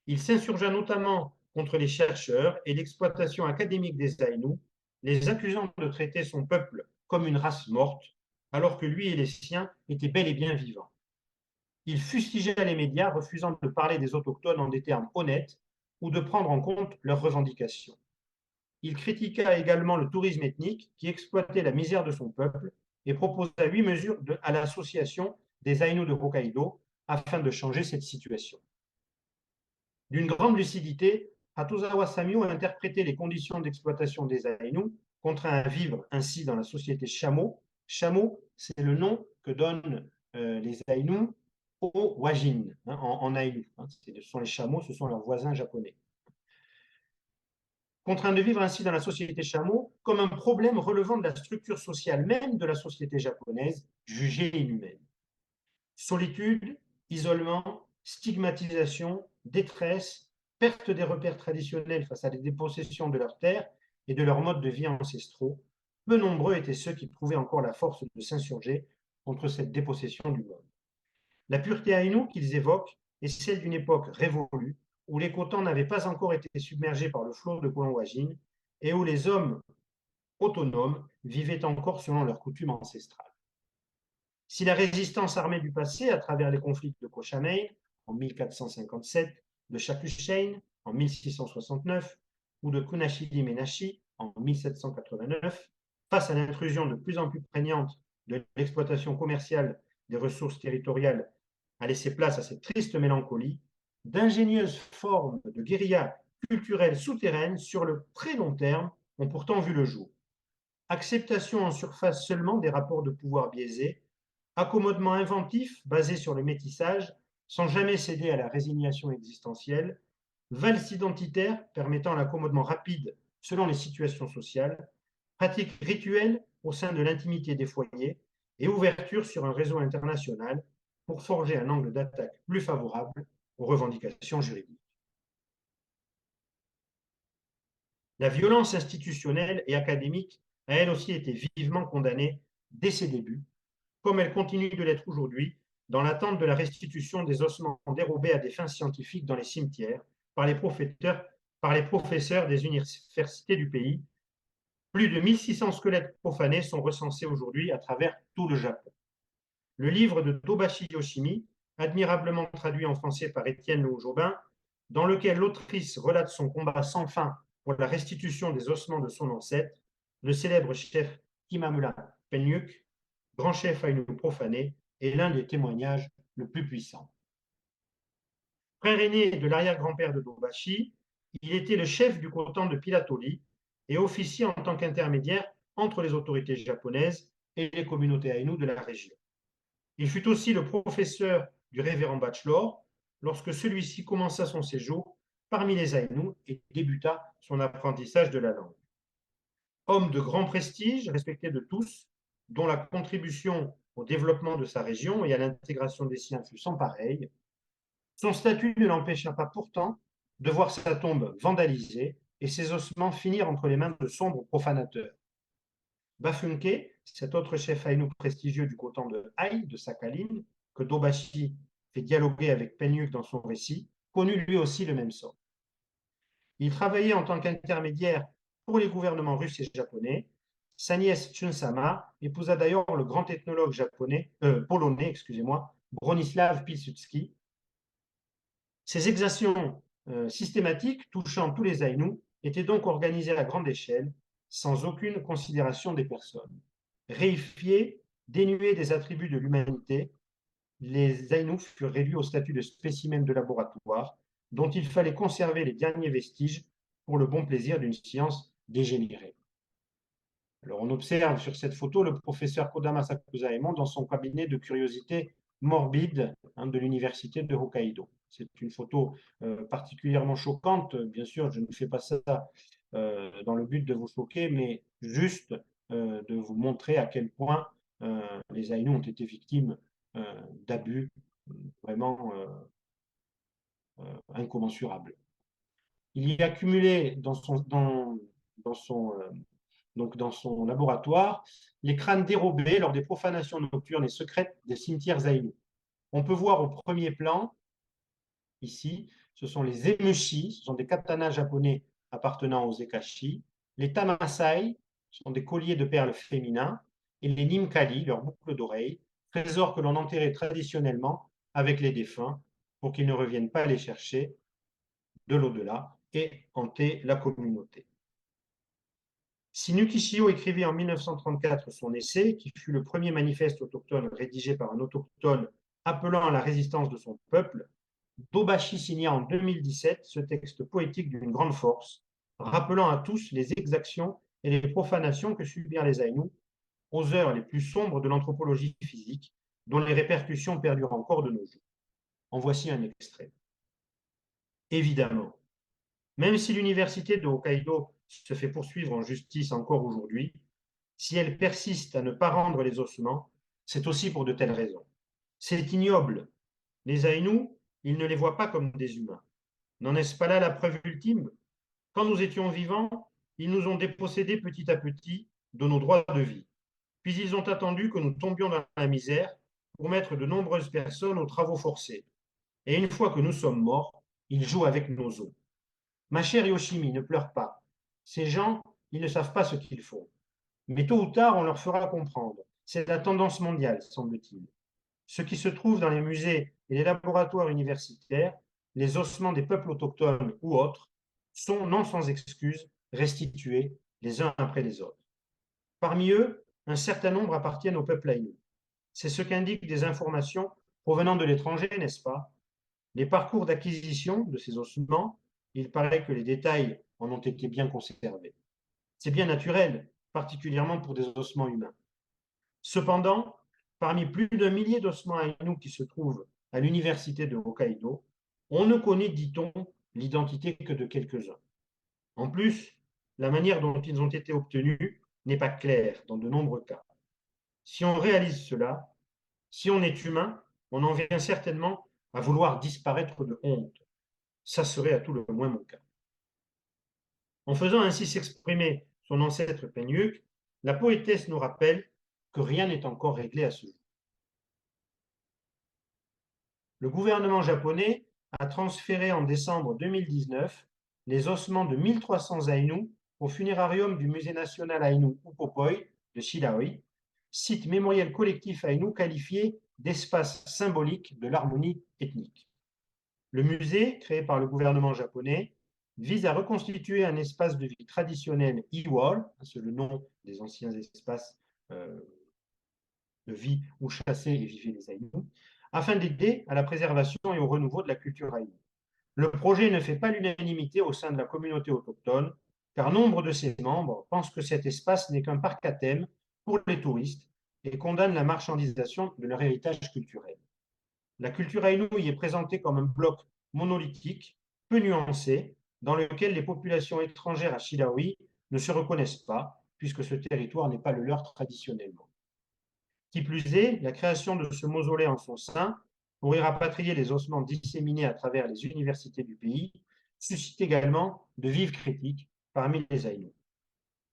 S1: Il s'insurgea notamment contre les chercheurs et l'exploitation académique des Aïnous, les accusant de traiter son peuple comme une race morte, alors que lui et les siens étaient bel et bien vivants. Il fustigea les médias, refusant de parler des autochtones en des termes honnêtes ou de prendre en compte leurs revendications. Il critiqua également le tourisme ethnique qui exploitait la misère de son peuple et proposa 8 mesures à l'association des Aïnous de Hokkaido afin de changer cette situation. D'une grande lucidité, Hatozawa Samio a interprété les conditions d'exploitation des Aïnous, contraints à vivre ainsi dans la société Shamo. Shamo, c'est le nom que donnent les Aïnous aux Wajin, en Aïnou. Ce sont les Chameaux, ce sont leurs voisins japonais. Contraints de vivre ainsi dans la société Shamo comme un problème relevant de la structure sociale même de la société japonaise, jugée inhumaine. Solitude, isolement, stigmatisation, détresse, perte des repères traditionnels face à la dépossession de leurs terres et de leurs modes de vie ancestraux, peu nombreux étaient ceux qui trouvaient encore la force de s'insurger contre cette dépossession du monde. La pureté aïnou qu'ils évoquent est celle d'une époque révolue, où les Khotans n'avaient pas encore été submergés par le flot de colons wajines et où les hommes autonomes vivaient encore selon leurs coutumes ancestrales. Si la résistance armée du passé, à travers les conflits de Cochamey en 1457, de Shakushain en 1669 ou de Kunashiri-Menashi en 1789, face à l'intrusion de plus en plus prégnante de l'exploitation commerciale des ressources territoriales, a laissé place à cette triste mélancolie, d'ingénieuses formes de guérilla culturelle souterraine sur le très long terme ont pourtant vu le jour. Acceptation en surface seulement des rapports de pouvoir biaisés, accommodement inventif basé sur le métissage, sans jamais céder à la résignation existentielle, valse identitaire permettant l'accommodement rapide selon les situations sociales, pratique rituelle au sein de l'intimité des foyers et ouverture sur un réseau international pour forger un angle d'attaque plus favorable aux revendications juridiques. La violence institutionnelle et académique a elle aussi été vivement condamnée dès ses débuts, comme elle continue de l'être aujourd'hui, dans l'attente de la restitution des ossements dérobés à des fins scientifiques dans les cimetières par les professeurs des universités du pays. Plus de 1600 squelettes profanés sont recensés aujourd'hui à travers tout le Japon. Le livre de Tobashi Yoshimi, admirablement traduit en français par Étienne Le Haut-Jobin, dans lequel l'autrice relate son combat sans fin pour la restitution des ossements de son ancêtre, le célèbre chef Kimamura Penyuk, grand chef aïnou profané, est l'un des témoignages le plus puissants. Frère aîné de l'arrière-grand-père de Tobashi, il était le chef du Khotan de Pilatoli et officier en tant qu'intermédiaire entre les autorités japonaises et les communautés aïnous de la région. Il fut aussi le professeur du révérend Bachelor lorsque celui-ci commença son séjour parmi les Aïnous et débuta son apprentissage de la langue. Homme de grand prestige, respecté de tous, dont la contribution au développement de sa région et à l'intégration des siens fut sans pareil, son statut ne l'empêcha pas pourtant de voir sa tombe vandalisée et ses ossements finir entre les mains de sombres profanateurs. Bafunke, cet autre chef Aïnou prestigieux du coton de Haï, de Sakhaline, que Dobashi fait dialoguer avec Penyuk dans son récit, connut lui aussi le même sort. Il travaillait en tant qu'intermédiaire pour les gouvernements russes et japonais. Sa nièce Chunsama épousa d'ailleurs le grand ethnologue polonais, Bronisław Pilsudski. Ces exactions systématiques touchant tous les Aïnous étaient donc organisées à grande échelle, sans aucune considération des personnes. Réifiés, dénués des attributs de l'humanité, les Aïnous furent réduits au statut de spécimens de laboratoire, dont il fallait conserver les derniers vestiges pour le bon plaisir d'une science dégénérée. Alors on observe sur cette photo le professeur Kodama Sakuzaemon dans son cabinet de curiosités morbides de l'université de Hokkaido. C'est une photo particulièrement choquante. Bien sûr, je ne fais pas ça dans le but de vous choquer, mais juste de vous montrer à quel point les Aïnous ont été victimes d'abus vraiment incommensurables. Il y a accumulé dans son laboratoire les crânes dérobés lors des profanations nocturnes et secrètes des cimetières aïnous. On peut voir au premier plan, ici, ce sont les emushi, ce sont des katanas japonais appartenant aux ekashi, les tamasai, ce sont des colliers de perles féminins, et les nimkali, leurs boucles d'oreilles, trésors que l'on enterrait traditionnellement avec les défunts pour qu'ils ne reviennent pas les chercher de l'au-delà et hanter la communauté. Si Nukishio écrivit en 1934 son essai, qui fut le premier manifeste autochtone rédigé par un autochtone appelant à la résistance de son peuple, Dobashi signa en 2017 ce texte poétique d'une grande force, rappelant à tous les exactions et les profanations que subirent les Aïnous aux heures les plus sombres de l'anthropologie physique, dont les répercussions perdurent encore de nos jours. En voici un extrait. Évidemment, même si l'université de Hokkaido se fait poursuivre en justice encore aujourd'hui, si elle persiste à ne pas rendre les ossements, c'est aussi pour de telles raisons. C'est ignoble. Les Aïnous, ils ne les voient pas comme des humains. N'en est-ce pas là la preuve ultime? Quand nous étions vivants, ils nous ont dépossédés petit à petit de nos droits de vie. Puis ils ont attendu que nous tombions dans la misère pour mettre de nombreuses personnes aux travaux forcés. Et une fois que nous sommes morts, ils jouent avec nos os. Ma chère Yoshimi, ne pleure pas. Ces gens, ils ne savent pas ce qu'ils font. Mais tôt ou tard, on leur fera comprendre. C'est la tendance mondiale, semble-t-il. Ce qui se trouve dans les musées et les laboratoires universitaires, les ossements des peuples autochtones ou autres, sont, non sans excuse, restitués les uns après les autres. Parmi eux, un certain nombre appartiennent au peuple aïnou. C'est ce qu'indiquent des informations provenant de l'étranger, n'est-ce pas? Les parcours d'acquisition de ces ossements, il paraît que les détails en ont été bien conservés. C'est bien naturel, particulièrement pour des ossements humains. Cependant, parmi plus d'un millier d'ossements aïnous qui se trouvent à l'université de Hokkaido, on ne connaît, dit-on, l'identité que de quelques-uns. En plus, la manière dont ils ont été obtenus n'est pas claire dans de nombreux cas. Si on réalise cela, si on est humain, on en vient certainement à vouloir disparaître de honte. Ça serait à tout le moins mon cas. En faisant ainsi s'exprimer son ancêtre Penyuk, la poétesse nous rappelle que rien n'est encore réglé à ce jour. Le gouvernement japonais a transféré en décembre 2019 les ossements de 1300 Aïnous au funérarium du Musée national Aïnou Upopoi de Shidaoi, site mémoriel collectif Aïnou qualifié d'espace symbolique de l'harmonie ethnique. Le musée, créé par le gouvernement japonais, vise à reconstituer un espace de vie traditionnel Iwal, c'est le nom des anciens espaces de vie où chassaient et vivaient les Aïnous, afin d'aider à la préservation et au renouveau de la culture aïnou. Le projet ne fait pas l'unanimité au sein de la communauté autochtone, car nombre de ses membres pensent que cet espace n'est qu'un parc à thème pour les touristes et condamnent la marchandisation de leur héritage culturel. La culture aïnou y est présentée comme un bloc monolithique, peu nuancé, dans lequel les populations étrangères à Shidaoi ne se reconnaissent pas, puisque ce territoire n'est pas le leur traditionnellement. Qui plus est, la création de ce mausolée en son sein, pour y rapatrier les ossements disséminés à travers les universités du pays, suscite également de vives critiques parmi les Aïnous.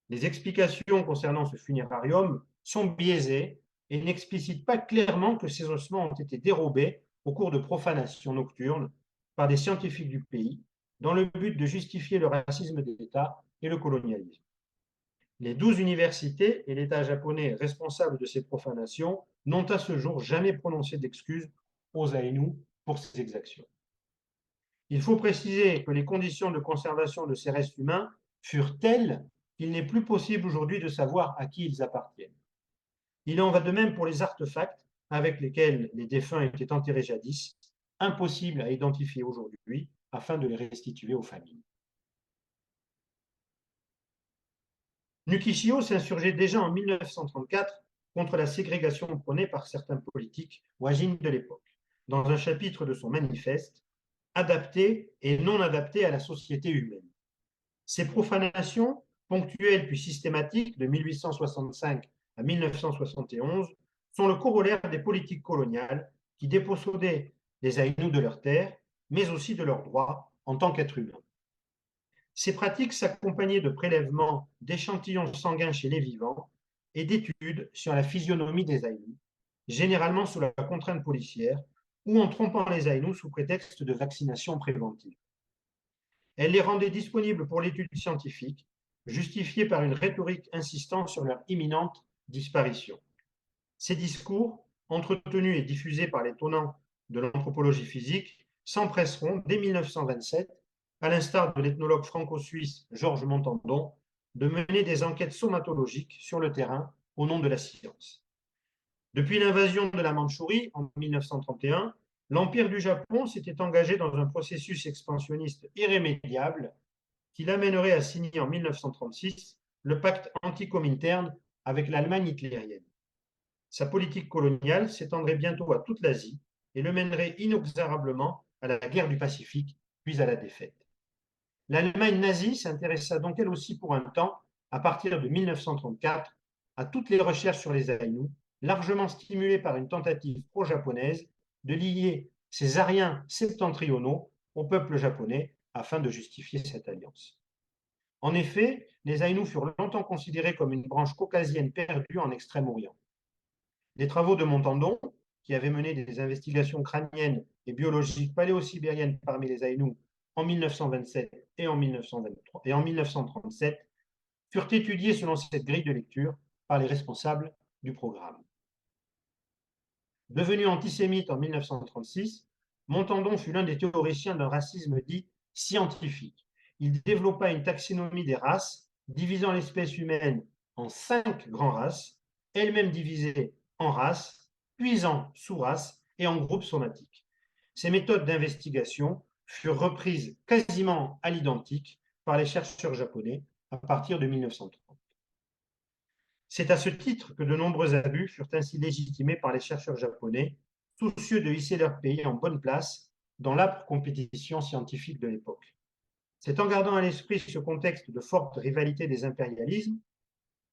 S1: Les explications concernant ce funérarium sont biaisés et n'explicitent pas clairement que ces ossements ont été dérobés au cours de profanations nocturnes par des scientifiques du pays dans le but de justifier le racisme d'État et le colonialisme. Les 12 universités et l'État japonais responsables de ces profanations n'ont à ce jour jamais prononcé d'excuses aux Aïnous pour ces exactions. Il faut préciser que les conditions de conservation de ces restes humains furent telles qu'il n'est plus possible aujourd'hui de savoir à qui ils appartiennent. Il en va de même pour les artefacts avec lesquels les défunts étaient enterrés jadis, impossibles à identifier aujourd'hui afin de les restituer aux familles. Nukishio s'insurgeait déjà en 1934 contre la ségrégation prônée par certains politiques wajin de l'époque, dans un chapitre de son manifeste adapté et non adapté à la société humaine. Ces profanations, ponctuelles puis systématiques de 1865 à 1971, sont le corollaire des politiques coloniales qui dépossédaient les Aïnous de leurs terres, mais aussi de leurs droits en tant qu'êtres humains. Ces pratiques s'accompagnaient de prélèvements d'échantillons sanguins chez les vivants et d'études sur la physionomie des Aïnous, généralement sous la contrainte policière ou en trompant les Aïnous sous prétexte de vaccination préventive. Elle les rendait disponibles pour l'étude scientifique, justifiée par une rhétorique insistant sur leur imminente disparition. Ces discours, entretenus et diffusés par les tenants de l'anthropologie physique, s'empresseront dès 1927, à l'instar de l'ethnologue franco-suisse Georges Montandon, de mener des enquêtes somatologiques sur le terrain au nom de la science. Depuis l'invasion de la Mandchourie en 1931, l'Empire du Japon s'était engagé dans un processus expansionniste irrémédiable qui l'amènerait à signer en 1936 le pacte anti-Comintern avec l'Allemagne hitlérienne. Sa politique coloniale s'étendrait bientôt à toute l'Asie et le mènerait inexorablement à la guerre du Pacifique, puis à la défaite. L'Allemagne nazie s'intéressa donc elle aussi pour un temps, à partir de 1934, à toutes les recherches sur les Aïnous, largement stimulée par une tentative pro-japonaise de lier ces Aryens septentrionaux au peuple japonais afin de justifier cette alliance. En effet, les Aïnous furent longtemps considérés comme une branche caucasienne perdue en Extrême-Orient. Les travaux de Montandon, qui avait mené des investigations crâniennes et biologiques paléo-sibériennes parmi les Aïnous en 1927 et en 1937, furent étudiés selon cette grille de lecture par les responsables du programme. Devenu antisémite en 1936, Montandon fut l'un des théoriciens d'un racisme dit scientifique. Il développa une taxonomie des races, divisant l'espèce humaine en 5 grandes races, elles-mêmes divisées en races, puis en sous-races et en groupes somatiques. Ces méthodes d'investigation furent reprises quasiment à l'identique par les chercheurs japonais à partir de 1930. C'est à ce titre que de nombreux abus furent ainsi légitimés par les chercheurs japonais, soucieux de hisser leur pays en bonne place dans l'âpre compétition scientifique de l'époque. C'est en gardant à l'esprit ce contexte de forte rivalité des impérialismes,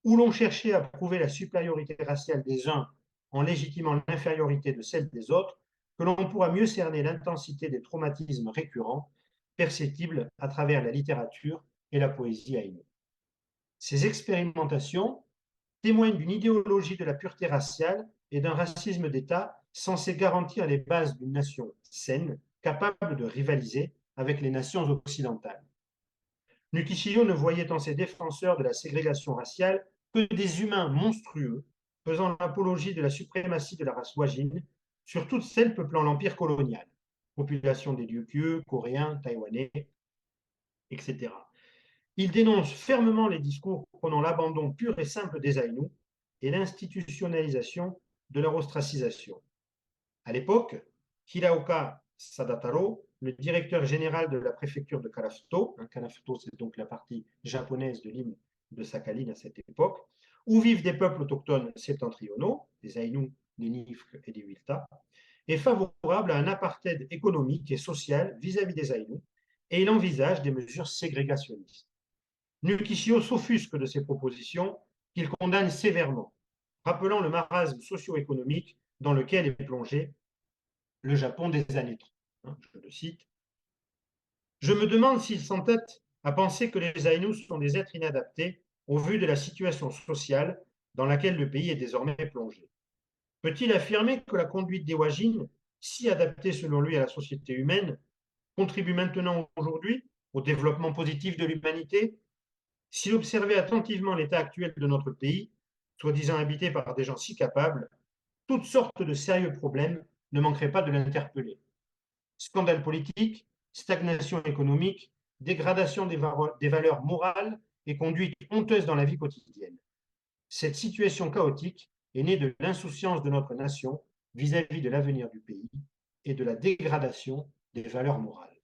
S1: où l'on cherchait à prouver la supériorité raciale des uns en légitimant l'infériorité de celle des autres, que l'on pourra mieux cerner l'intensité des traumatismes récurrents perceptibles à travers la littérature et la poésie aïnou. Ces expérimentations témoignent d'une idéologie de la pureté raciale et d'un racisme d'État censé garantir les bases d'une nation saine, capable de rivaliser avec les nations occidentales. Nukishio ne voyait en ses défenseurs de la ségrégation raciale que des humains monstrueux, faisant l'apologie de la suprématie de la race wajin sur toutes celles peuplant l'empire colonial, population des Ryukyus, coréens, taïwanais, etc. Il dénonce fermement les discours prônant l'abandon pur et simple des Aïnous et l'institutionnalisation de leur ostracisation. À l'époque, Hiraoka Sadataro, le directeur général de la préfecture de Karafuto, Karafuto c'est donc la partie japonaise de l'île de Sakhalin à cette époque, où vivent des peuples autochtones septentrionaux, des Aïnous, des Nifs et des Wilta, est favorable à un apartheid économique et social vis-à-vis des Aïnous, et il envisage des mesures ségrégationnistes. Nukishio s'offusque de ces propositions qu'il condamne sévèrement, rappelant le marasme socio-économique dans lequel est plongé le Japon des années 30. Je le cite. Je me demande s'il s'entête à penser que les Aïnous sont des êtres inadaptés au vu de la situation sociale dans laquelle le pays est désormais plongé. Peut-il affirmer que la conduite des Wajines, si adaptée selon lui à la société humaine, contribue maintenant aujourd'hui au développement positif de l'humanité? S'il observait attentivement l'état actuel de notre pays, soi-disant habité par des gens si capables, toutes sortes de sérieux problèmes ne manqueraient pas de l'interpeller. Scandale politique, stagnation économique, dégradation des valeurs morales et conduite honteuse dans la vie quotidienne. Cette situation chaotique est née de l'insouciance de notre nation vis-à-vis de l'avenir du pays et de la dégradation des valeurs morales.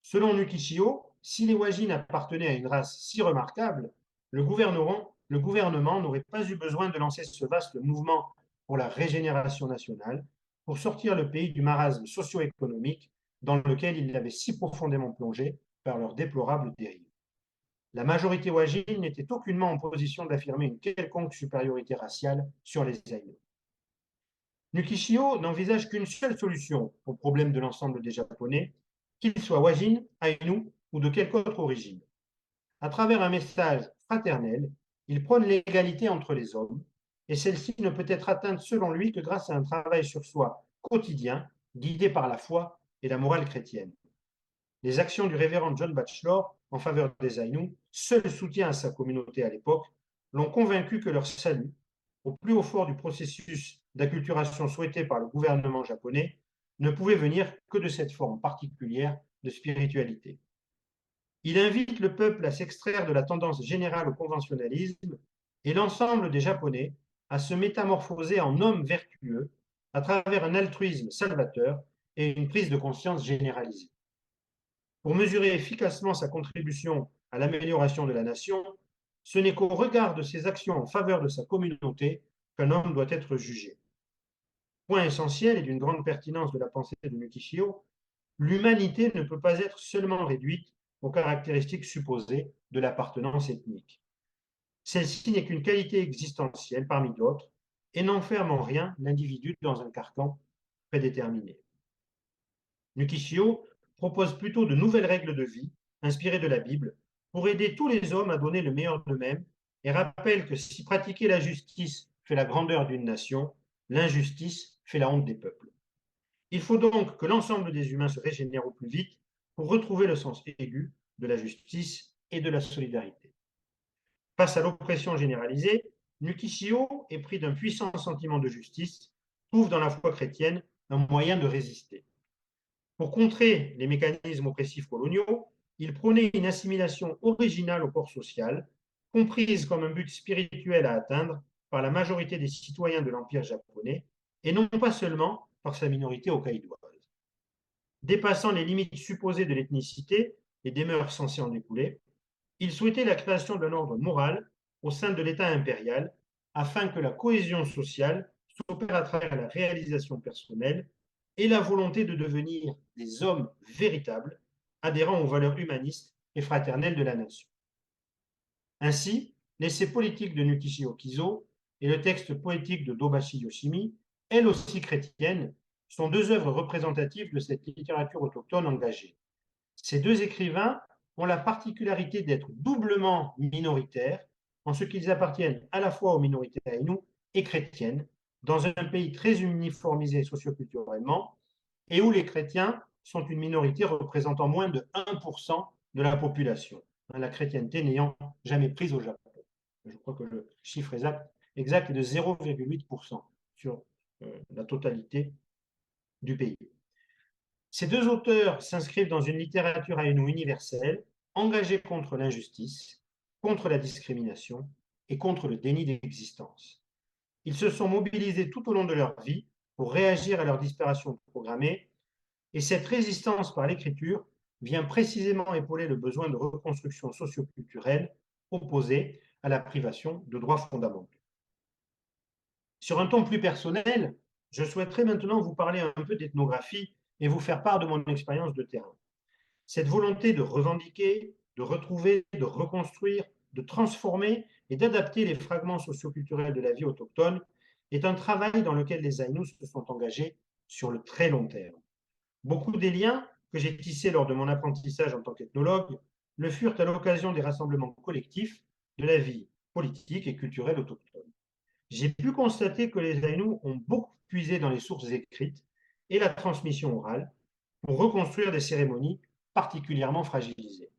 S1: Selon Nukishio, si les Wajines appartenaient à une race si remarquable, le gouvernement n'aurait pas eu besoin de lancer ce vaste mouvement pour la régénération nationale pour sortir le pays du marasme socio-économique dans lequel il l'avait si profondément plongé par leurs déplorables dérives. La majorité wajine n'était aucunement en position d'affirmer une quelconque supériorité raciale sur les Aïnous. Nukishio n'envisage qu'une seule solution au problème de l'ensemble des Japonais, qu'ils soient wajines, Aïnous ou de quelque autre origine. À travers un message fraternel, il prône l'égalité entre les hommes, et celle-ci ne peut être atteinte selon lui que grâce à un travail sur soi quotidien, guidé par la foi et la morale chrétienne. Les actions du révérend John Batchelor en faveur des Aïnous, seul soutien à sa communauté à l'époque, l'ont convaincu que leur salut, au plus haut fort du processus d'acculturation souhaité par le gouvernement japonais, ne pouvait venir que de cette forme particulière de spiritualité. Il invite le peuple à s'extraire de la tendance générale au conventionnalisme et l'ensemble des Japonais à se métamorphoser en hommes vertueux à travers un altruisme salvateur et une prise de conscience généralisée. Pour mesurer efficacement sa contribution à l'amélioration de la nation, ce n'est qu'au regard de ses actions en faveur de sa communauté qu'un homme doit être jugé. Point essentiel et d'une grande pertinence de la pensée de Nukishio, l'humanité ne peut pas être seulement réduite aux caractéristiques supposées de l'appartenance ethnique. Celle-ci n'est qu'une qualité existentielle parmi d'autres et n'enferme en rien l'individu dans un carcan prédéterminé. Nukishio propose plutôt de nouvelles règles de vie, inspirées de la Bible, pour aider tous les hommes à donner le meilleur d'eux-mêmes et rappelle que si pratiquer la justice fait la grandeur d'une nation, l'injustice fait la honte des peuples. Il faut donc que l'ensemble des humains se régénèrent au plus vite pour retrouver le sens aigu de la justice et de la solidarité. Face à l'oppression généralisée, Nukishio, épris d'un puissant sentiment de justice, trouve dans la foi chrétienne un moyen de résister. Pour contrer les mécanismes oppressifs coloniaux, il prônait une assimilation originale au corps social, comprise comme un but spirituel à atteindre par la majorité des citoyens de l'Empire japonais, et non pas seulement par sa minorité hokkaidoise. Dépassant les limites supposées de l'ethnicité et des mœurs censées en découler, il souhaitait la création d'un ordre moral au sein de l'État impérial afin que la cohésion sociale s'opère à travers la réalisation personnelle et la volonté de devenir des hommes véritables, adhérant aux valeurs humanistes et fraternelles de la nation. Ainsi, l'essai politique de Nukishio Kizo et le texte poétique de Dobashi Yoshimi, elles aussi chrétiennes, sont deux œuvres représentatives de cette littérature autochtone engagée. Ces deux écrivains ont la particularité d'être doublement minoritaires, en ce qu'ils appartiennent à la fois aux minorités aïnous et chrétiennes, dans un pays très uniformisé socioculturellement, et où les chrétiens sont une minorité représentant moins de 1% de la population, la chrétienté n'ayant jamais prise au Japon. Je crois que le chiffre exact est de 0,8% sur la totalité du pays. Ces deux auteurs s'inscrivent dans une littérature aïnou universelle, engagée contre l'injustice, contre la discrimination et contre le déni d'existence. Ils se sont mobilisés tout au long de leur vie pour réagir à leur disparition programmée, et cette résistance par l'écriture vient précisément épauler le besoin de reconstruction socioculturelle opposé à la privation de droits fondamentaux. Sur un ton plus personnel, je souhaiterais maintenant vous parler un peu d'ethnographie et vous faire part de mon expérience de terrain. Cette volonté de revendiquer, de retrouver, de reconstruire, de transformer et d'adapter les fragments socioculturels de la vie autochtone est un travail dans lequel les Aïnous se sont engagés sur le très long terme. Beaucoup des liens que j'ai tissés lors de mon apprentissage en tant qu'ethnologue le furent à l'occasion des rassemblements collectifs de la vie politique et culturelle autochtone. J'ai pu constater que les Aïnous ont beaucoup puisé dans les sources écrites et la transmission orale pour reconstruire des cérémonies particulièrement fragilisées.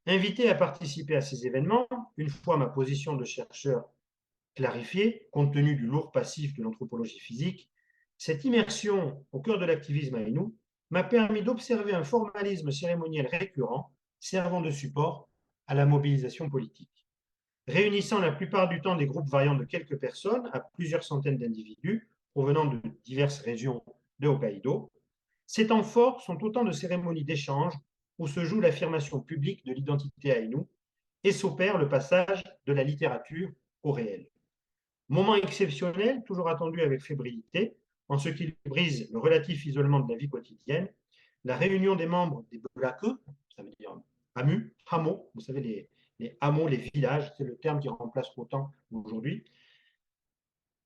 S1: Invité à participer à ces événements, une fois ma position de chercheur clarifiée, compte tenu du lourd passif de l'anthropologie physique, cette immersion au cœur de l'activisme aïnou m'a permis d'observer un formalisme cérémoniel récurrent servant de support à la mobilisation politique. Réunissant la plupart du temps des groupes variant de quelques personnes à plusieurs centaines d'individus provenant de diverses régions de Hokkaido, ces temps forts sont autant de cérémonies d'échange où se joue l'affirmation publique de l'identité aïnou et s'opère le passage de la littérature au réel. Moment exceptionnel, toujours attendu avec fébrilité, en ce qu'il brise le relatif isolement de la vie quotidienne, la réunion des membres des Blake, ça veut dire hamu, hameaux, vous savez, les hameaux, les villages, c'est le terme qui remplace autant aujourd'hui.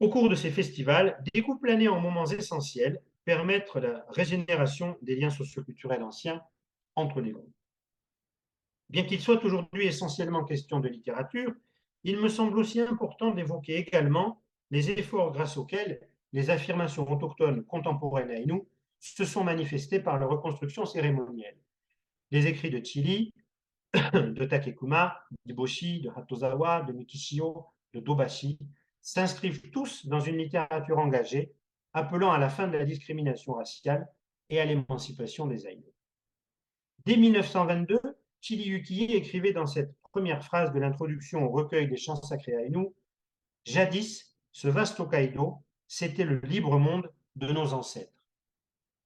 S1: Au cours de ces festivals, découpent l'année en moments essentiels, permettre la régénération des liens socioculturels anciens entre les groupes. Bien qu'il soit aujourd'hui essentiellement question de littérature, il me semble aussi important d'évoquer également les efforts grâce auxquels les affirmations autochtones contemporaines aïnou se sont manifestées par la reconstruction cérémonielle. Les écrits de Chili, de Takekuma, d'Iboshi, de Hatozawa, de Mikishio, de Dobashi s'inscrivent tous dans une littérature engagée appelant à la fin de la discrimination raciale et à l'émancipation des Aïnous. Dès 1922, Chili Yukiye écrivait dans cette première phrase de l'introduction au recueil des chants sacrés aïnous « Jadis, ce vaste Hokkaido, c'était le libre monde de nos ancêtres. »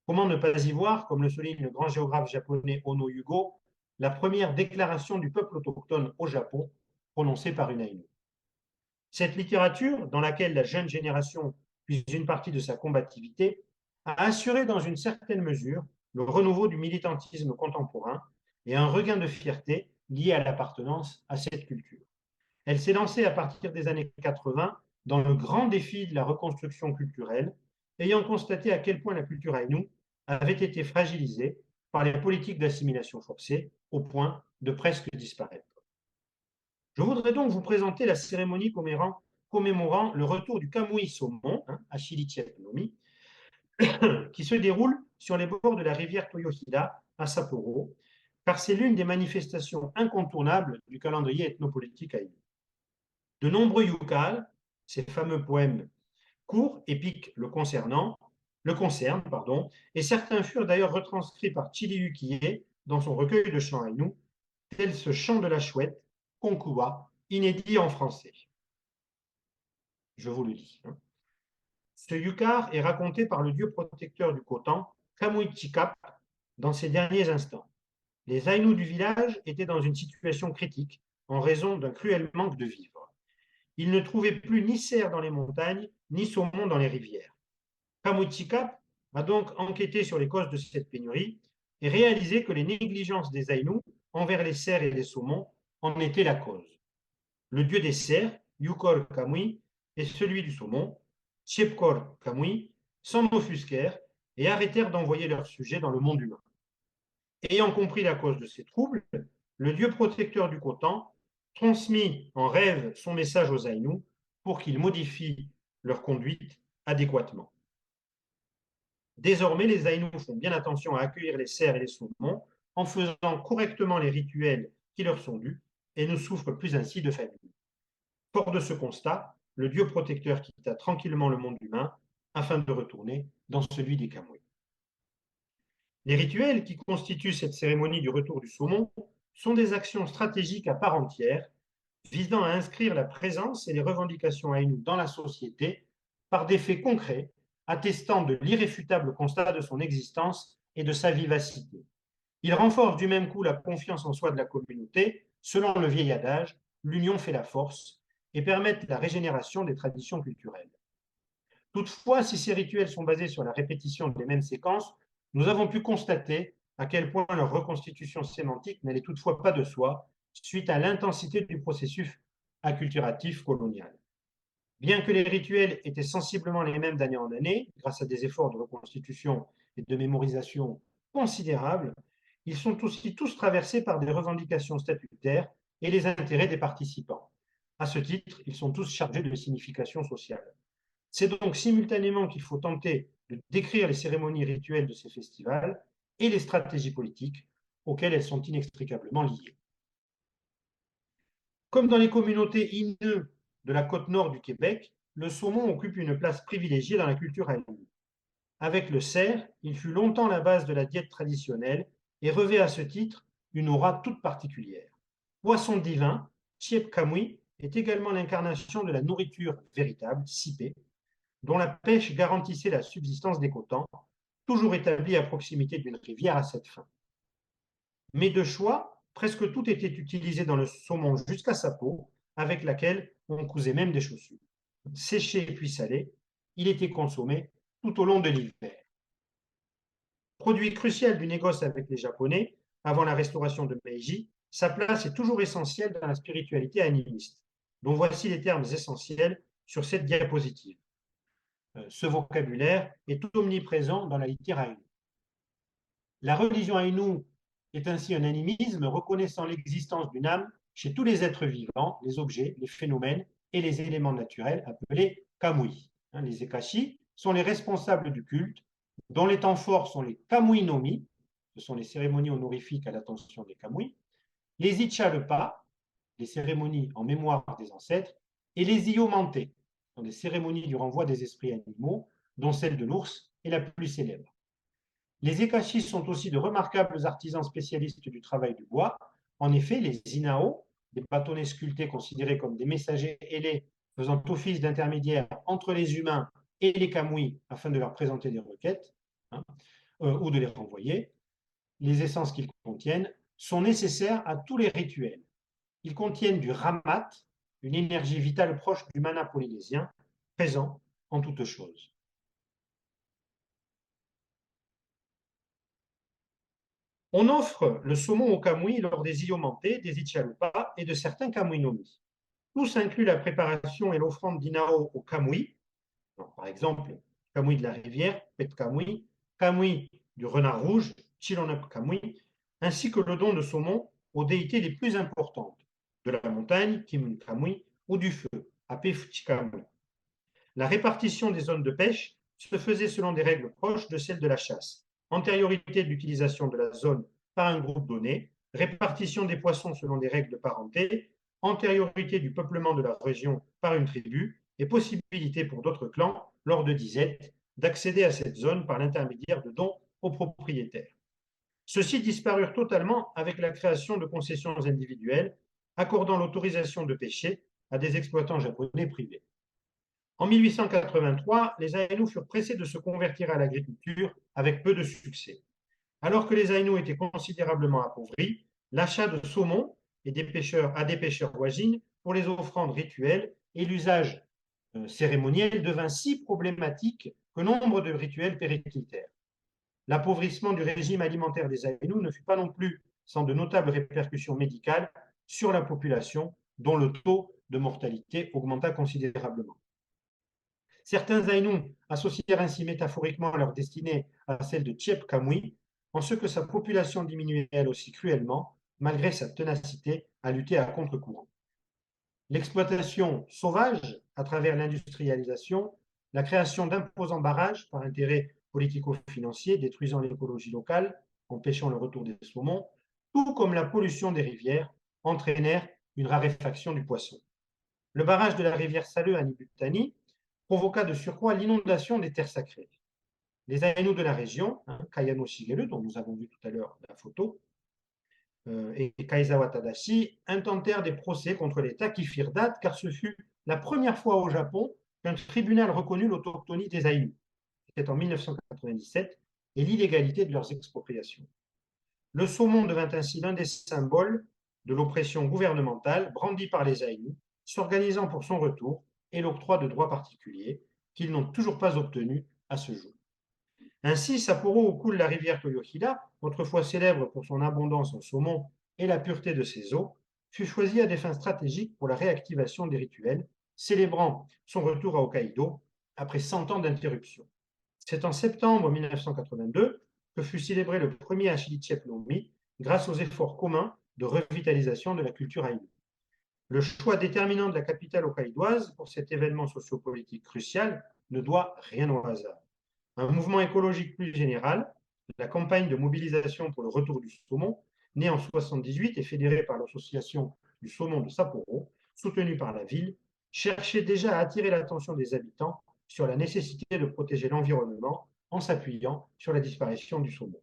S1: Comment ne pas y voir, comme le souligne le grand géographe japonais Ono Yugo, la première déclaration du peuple autochtone au Japon prononcée par une aïnou. Cette littérature, dans laquelle la jeune génération puise une partie de sa combativité, a assuré dans une certaine mesure le renouveau du militantisme contemporain et un regain de fierté lié à l'appartenance à cette culture. Elle s'est lancée à partir des années 80 dans le grand défi de la reconstruction culturelle, ayant constaté à quel point la culture aïnou avait été fragilisée par les politiques d'assimilation forcée au point de presque disparaître. Je voudrais donc vous présenter la cérémonie commémorant le retour du Kamui saumon, à Shirichianomi, qui se déroule sur les bords de la rivière Toyohira à Sapporo, car c'est l'une des manifestations incontournables du calendrier ethnopolitique aïnou. De nombreux yukals, ces fameux poèmes courts, épiques le concernent, et certains furent d'ailleurs retranscrits par Chili Yukiye dans son recueil de chants aïnou, tel ce chant de la chouette, Konkua, inédit en français. Je vous le lis. Ce yukar est raconté par le dieu protecteur du Khotan, Kamuichikap, dans ses derniers instants. Les Aïnous du village étaient dans une situation critique en raison d'un cruel manque de vivres. Ils ne trouvaient plus ni cerf dans les montagnes, ni saumon dans les rivières. Kamuichikap a donc enquêté sur les causes de cette pénurie et réalisé que les négligences des Aïnous envers les cerfs et les saumons en étaient la cause. Le dieu des cerfs, Yukor Kamui, et celui du saumon, Chepkor Kamui, s'en offusquèrent et arrêtèrent d'envoyer leurs sujets dans le monde humain. Ayant compris la cause de ces troubles, le dieu protecteur du Khotan transmit en rêve son message aux Aïnous pour qu'ils modifient leur conduite adéquatement. Désormais, les Aïnous font bien attention à accueillir les cerfs et les saumons en faisant correctement les rituels qui leur sont dus et ne souffrent plus ainsi de famine. Fort de ce constat, le dieu protecteur quitta tranquillement le monde humain afin de retourner dans celui des Kamui. Les rituels qui constituent cette cérémonie du retour du saumon sont des actions stratégiques à part entière visant à inscrire la présence et les revendications aïnous dans la société par des faits concrets attestant de l'irréfutable constat de son existence et de sa vivacité. Ils renforcent du même coup la confiance en soi de la communauté, selon le vieil adage « l'union fait la force » et permettent la régénération des traditions culturelles. Toutefois, si ces rituels sont basés sur la répétition des mêmes séquences, nous avons pu constater à quel point leur reconstitution sémantique n'allait toutefois pas de soi suite à l'intensité du processus acculturatif colonial. Bien que les rituels étaient sensiblement les mêmes d'année en année, grâce à des efforts de reconstitution et de mémorisation considérables, ils sont aussi tous traversés par des revendications statutaires et les intérêts des participants, À ce titre, ils sont tous chargés de signification sociale. C'est donc simultanément qu'il faut tenter de décrire les cérémonies rituelles de ces festivals et les stratégies politiques auxquelles elles sont inextricablement liées. Comme dans les communautés Innu de la côte nord du Québec, le saumon occupe une place privilégiée dans la culture aïnou. Avec le cerf, il fut longtemps la base de la diète traditionnelle et revêt à ce titre une aura toute particulière. Poisson divin, Chiep Kamui est également l'incarnation de la nourriture véritable, sipé, dont la pêche garantissait la subsistance des cotans, toujours établis à proximité d'une rivière à cette fin. Mais de choix, presque tout était utilisé dans le saumon jusqu'à sa peau, avec laquelle on cousait même des chaussures. Séché puis salé, il était consommé tout au long de l'hiver. Produit crucial du négoce avec les Japonais, avant la restauration de Meiji, sa place est toujours essentielle dans la spiritualité animiste, dont voici les termes essentiels sur cette diapositive. Ce vocabulaire est omniprésent dans la littérature. La religion aïnou est ainsi un animisme reconnaissant l'existence d'une âme chez tous les êtres vivants, les objets, les phénomènes et les éléments naturels appelés kamui. Les ekashi sont les responsables du culte, dont les temps forts sont les kamui no mi, ce sont les cérémonies honorifiques à l'attention des kamui, les ichalpa, les cérémonies en mémoire des ancêtres, et les iomante, ce sont des cérémonies du renvoi des esprits animaux, dont celle de l'ours est la plus célèbre. Les ekashis sont aussi de remarquables artisans spécialistes du travail du bois. En effet, les inao, des bâtonnets sculptés considérés comme des messagers ailés faisant office d'intermédiaires entre les humains et les kamui afin de leur présenter des requêtes ou de les renvoyer, les essences qu'ils contiennent sont nécessaires à tous les rituels. Ils contiennent du ramat, une énergie vitale proche du mana polynésien, présent en toutes choses. On offre le saumon au kamui lors des iomante, des ichalupa et de certains kamui nomi. Tous incluent la préparation et l'offrande d'inao au kamui, par exemple, kamui de la rivière, pet kamui, kamui du renard rouge, chilonep kamui, ainsi que le don de saumon aux déités les plus importantes, de la montagne, kimun kamui, ou du feu, ape fuchikamui. La répartition des zones de pêche se faisait selon des règles proches de celles de la chasse. Antériorité de l'utilisation de la zone par un groupe donné, répartition des poissons selon des règles de parenté, antériorité du peuplement de la région par une tribu et possibilité pour d'autres clans, lors de disettes, d'accéder à cette zone par l'intermédiaire de dons aux propriétaires. Ceux-ci disparurent totalement avec la création de concessions individuelles accordant l'autorisation de pêcher à des exploitants japonais privés. En 1883, les Aïnous furent pressés de se convertir à l'agriculture avec peu de succès. Alors que les Aïnous étaient considérablement appauvris, l'achat de saumon à des pêcheurs voisines pour les offrandes rituelles et l'usage cérémoniel devint si problématique que nombre de rituels périclitèrent. L'appauvrissement du régime alimentaire des Aïnous ne fut pas non plus sans de notables répercussions médicales sur la population, dont le taux de mortalité augmenta considérablement. Certains Aïnous associèrent ainsi métaphoriquement leur destinée à celle de Chiep Kamui, en ce que sa population diminuait elle aussi cruellement, malgré sa ténacité à lutter à contre-courant. L'exploitation sauvage, à travers l'industrialisation, la création d'imposants barrages par intérêt politico-financier, détruisant l'écologie locale, empêchant le retour des saumons, tout comme la pollution des rivières, entraînèrent une raréfaction du poisson. Le barrage de la rivière Saleu à Nibutani provoqua de surcroît l'inondation des terres sacrées. Les Aïnous de la région, Kayano Shigeru, dont nous avons vu tout à l'heure la photo, et Kaizawa Tadashi intentèrent des procès contre l'État qui firent date, car ce fut la première fois au Japon qu'un tribunal reconnut l'autochtonie des Aïnous. C'était en 1997, et l'illégalité de leurs expropriations. Le saumon devint ainsi l'un des symboles de l'oppression gouvernementale brandie par les Aïnous, s'organisant pour son retour et l'octroi de droits particuliers qu'ils n'ont toujours pas obtenus à ce jour. Ainsi, Sapporo, où coule la rivière Toyohira, autrefois célèbre pour son abondance en saumon et la pureté de ses eaux, fut choisi à des fins stratégiques pour la réactivation des rituels, célébrant son retour à Hokkaido après 100 ans d'interruption. C'est en septembre 1982 que fut célébré le premier Hashiri Chiep no Mi, grâce aux efforts communs de revitalisation de la culture aïnou. Le choix déterminant de la capitale hokkaidoise pour cet événement sociopolitique crucial ne doit rien au hasard. Un mouvement écologique plus général, la campagne de mobilisation pour le retour du saumon, née en 1978 et fédérée par l'association du saumon de Sapporo, soutenue par la ville, cherchait déjà à attirer l'attention des habitants sur la nécessité de protéger l'environnement en s'appuyant sur la disparition du saumon.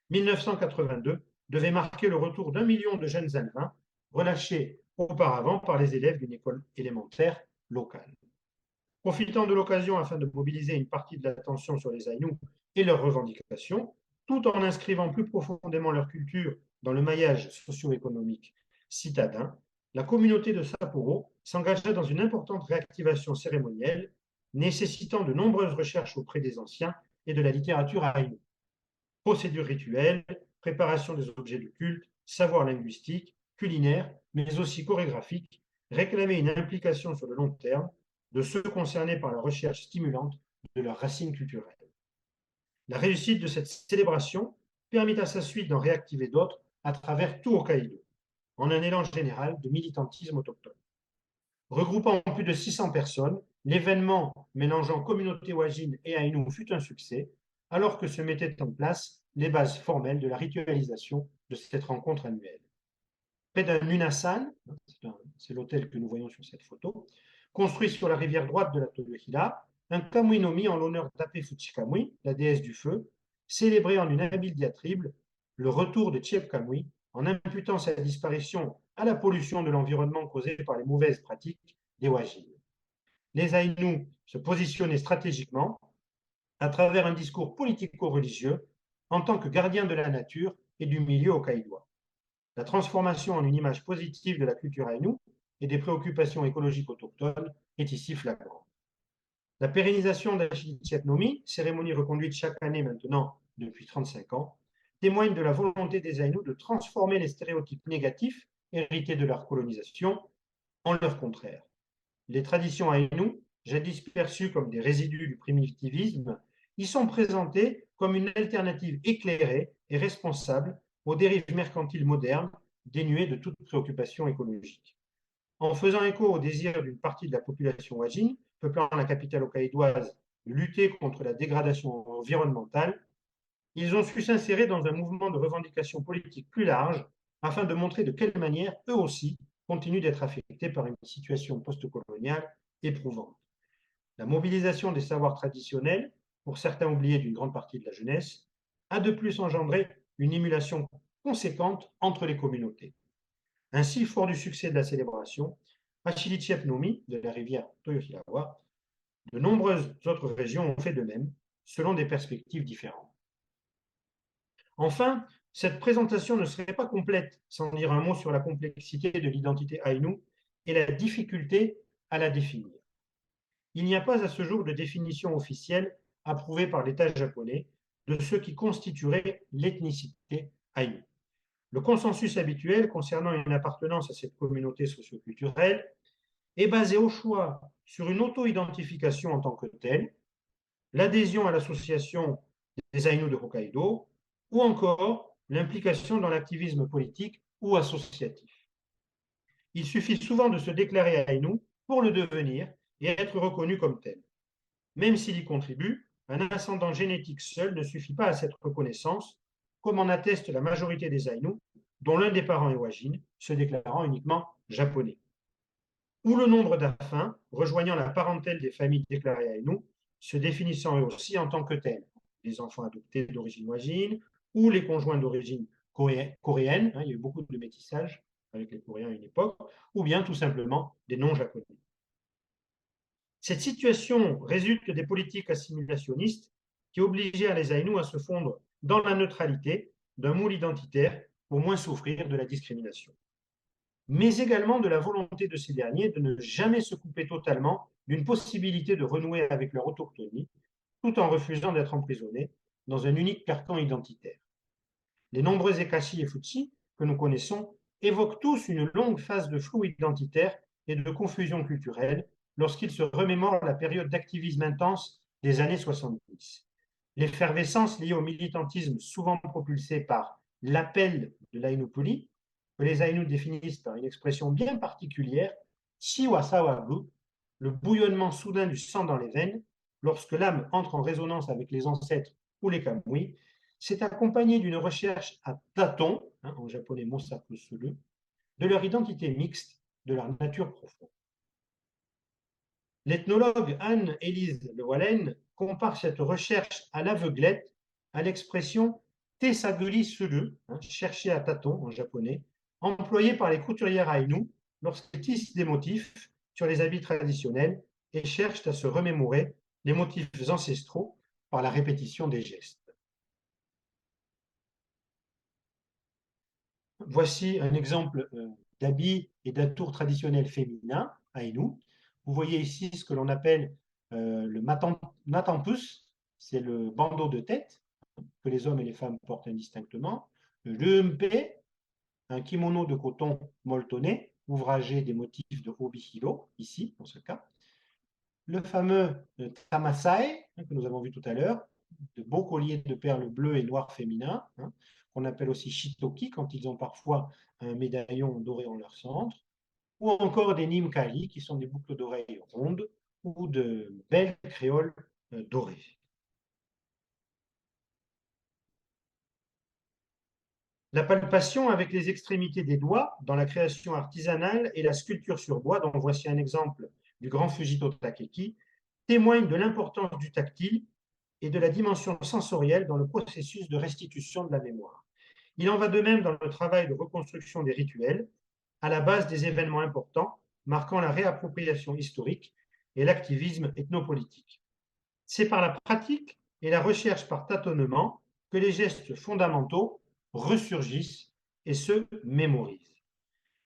S1: 1982 devait marquer le retour d'1 million de jeunes alevins relâchés auparavant par les élèves d'une école élémentaire locale. Profitant de l'occasion afin de mobiliser une partie de l'attention sur les Aïnous et leurs revendications, tout en inscrivant plus profondément leur culture dans le maillage socio-économique citadin, la communauté de Sapporo s'engagea dans une importante réactivation cérémonielle, nécessitant de nombreuses recherches auprès des anciens et de la littérature aïnou. Procédures rituelles, préparation des objets de culte, savoir linguistique, culinaire, mais aussi chorégraphique, réclamaient une implication sur le long terme de ceux concernés par la recherche stimulante de leurs racines culturelles. La réussite de cette célébration permit à sa suite d'en réactiver d'autres à travers tout Hokkaido, en un élan général de militantisme autochtone. Regroupant plus de 600 personnes, l'événement mélangeant communauté wajine et aïnou fut un succès, alors que se mettaient en place les bases formelles de la ritualisation de cette rencontre annuelle. Près d'un Unasan, c'est l'hôtel que nous voyons sur cette photo, construit sur la rivière droite de la Toyohira, un kamui nomi en l'honneur d'Ape Fuchikamui, la déesse du feu, célébré en une habile diatribe le retour de Chiep Kamui, en imputant sa disparition à la pollution de l'environnement causée par les mauvaises pratiques des Wajines. Les Aïnous se positionnaient stratégiquement à travers un discours politico-religieux en tant que gardiens de la nature et du milieu hokkaidois. La transformation en une image positive de la culture aïnou et des préoccupations écologiques autochtones est ici flagrante. La pérennisation d'Achilitietnomi, cérémonie reconduite chaque année maintenant depuis 35 ans, témoigne de la volonté des Aïnous de transformer les stéréotypes négatifs hérités de leur colonisation en leur contraire. Les traditions aïnous, jadis perçues comme des résidus du primitivisme, y sont présentées comme une alternative éclairée et responsable aux dérives mercantiles modernes dénuées de toute préoccupation écologique. En faisant écho au désir d'une partie de la population wajine, peuplant la capitale hokkaidoise, de lutter contre la dégradation environnementale, ils ont su s'insérer dans un mouvement de revendication politique plus large afin de montrer de quelle manière eux aussi continuent d'être affectés par une situation post-coloniale éprouvante. La mobilisation des savoirs traditionnels, pour certains oubliés d'une grande partie de la jeunesse, a de plus engendré une émulation conséquente entre les communautés. Ainsi, fort du succès de la célébration, Achilitiep-Nomi, de la rivière Toyohirawa, de nombreuses autres régions ont fait de même, selon des perspectives différentes. Enfin, cette présentation ne serait pas complète sans dire un mot sur la complexité de l'identité aïnou et la difficulté à la définir. Il n'y a pas à ce jour de définition officielle approuvée par l'État japonais de ce qui constituerait l'ethnicité aïnou. Le consensus habituel concernant une appartenance à cette communauté socioculturelle est basé au choix sur une auto-identification en tant que telle, l'adhésion à l'association des Aïnous de Hokkaido, ou encore l'implication dans l'activisme politique ou associatif. Il suffit souvent de se déclarer Aïnou pour le devenir et être reconnu comme tel. Même s'il y contribue, un ascendant génétique seul ne suffit pas à cette reconnaissance, comme en atteste la majorité des Aïnous, dont l'un des parents est wajine, se déclarant uniquement japonais. Ou le nombre d'affins rejoignant la parentèle des familles déclarées Aïnous, se définissant eux aussi en tant que tels, les enfants adoptés d'origine wajine ou les conjoints d'origine coréenne, il y a eu beaucoup de métissage avec les Coréens à une époque, ou bien tout simplement des non-japonais. Cette situation résulte des politiques assimilationnistes qui obligeaient les Aïnous à se fondre dans la neutralité d'un moule identitaire pour moins souffrir de la discrimination, mais également de la volonté de ces derniers de ne jamais se couper totalement d'une possibilité de renouer avec leur autochtonie, tout en refusant d'être emprisonnés dans un unique carcan identitaire. Les nombreux Ekashi et Futsi que nous connaissons évoquent tous une longue phase de flou identitaire et de confusion culturelle lorsqu'ils se remémorent la période d'activisme intense des années 70. L'effervescence liée au militantisme souvent propulsé par l'appel de l'Aïnoupoli, que les Aïnous définissent par une expression bien particulière, Shiwasawagu, le bouillonnement soudain du sang dans les veines, lorsque l'âme entre en résonance avec les ancêtres ou les kamui, c'est accompagné d'une recherche à tâtons, en japonais mosaku suru, de leur identité mixte, de leur nature profonde. L'ethnologue Anne-Élise Le Wallen compare cette recherche à l'aveuglette à l'expression tesaguri suru, chercher à tâtons en japonais, employée par les couturières aïnous lorsqu'elles tissent des motifs sur les habits traditionnels et cherchent à se remémorer les motifs ancestraux par la répétition des gestes. Voici un exemple d'habit et d'atour traditionnel féminin aïnou. Vous voyez ici ce que l'on appelle le matampus, c'est le bandeau de tête que les hommes et les femmes portent indistinctement. Le rumpe, un kimono de coton molletonné, ouvragé des motifs de hobihiro, ici, dans ce cas. Le fameux tamasai, que nous avons vu tout à l'heure, de beaux colliers de perles bleues et noires féminins, qu'on appelle aussi shitoki quand ils ont parfois un médaillon doré en leur centre, ou encore des nimkali, qui sont des boucles d'oreilles rondes, ou de belles créoles dorées. La palpation avec les extrémités des doigts dans la création artisanale et la sculpture sur bois, dont voici un exemple du grand Fujito Takeki, témoigne de l'importance du tactile et de la dimension sensorielle dans le processus de restitution de la mémoire. Il en va de même dans le travail de reconstruction des rituels, à la base des événements importants marquant la réappropriation historique et l'activisme ethnopolitique. C'est par la pratique et la recherche par tâtonnement que les gestes fondamentaux ressurgissent et se mémorisent.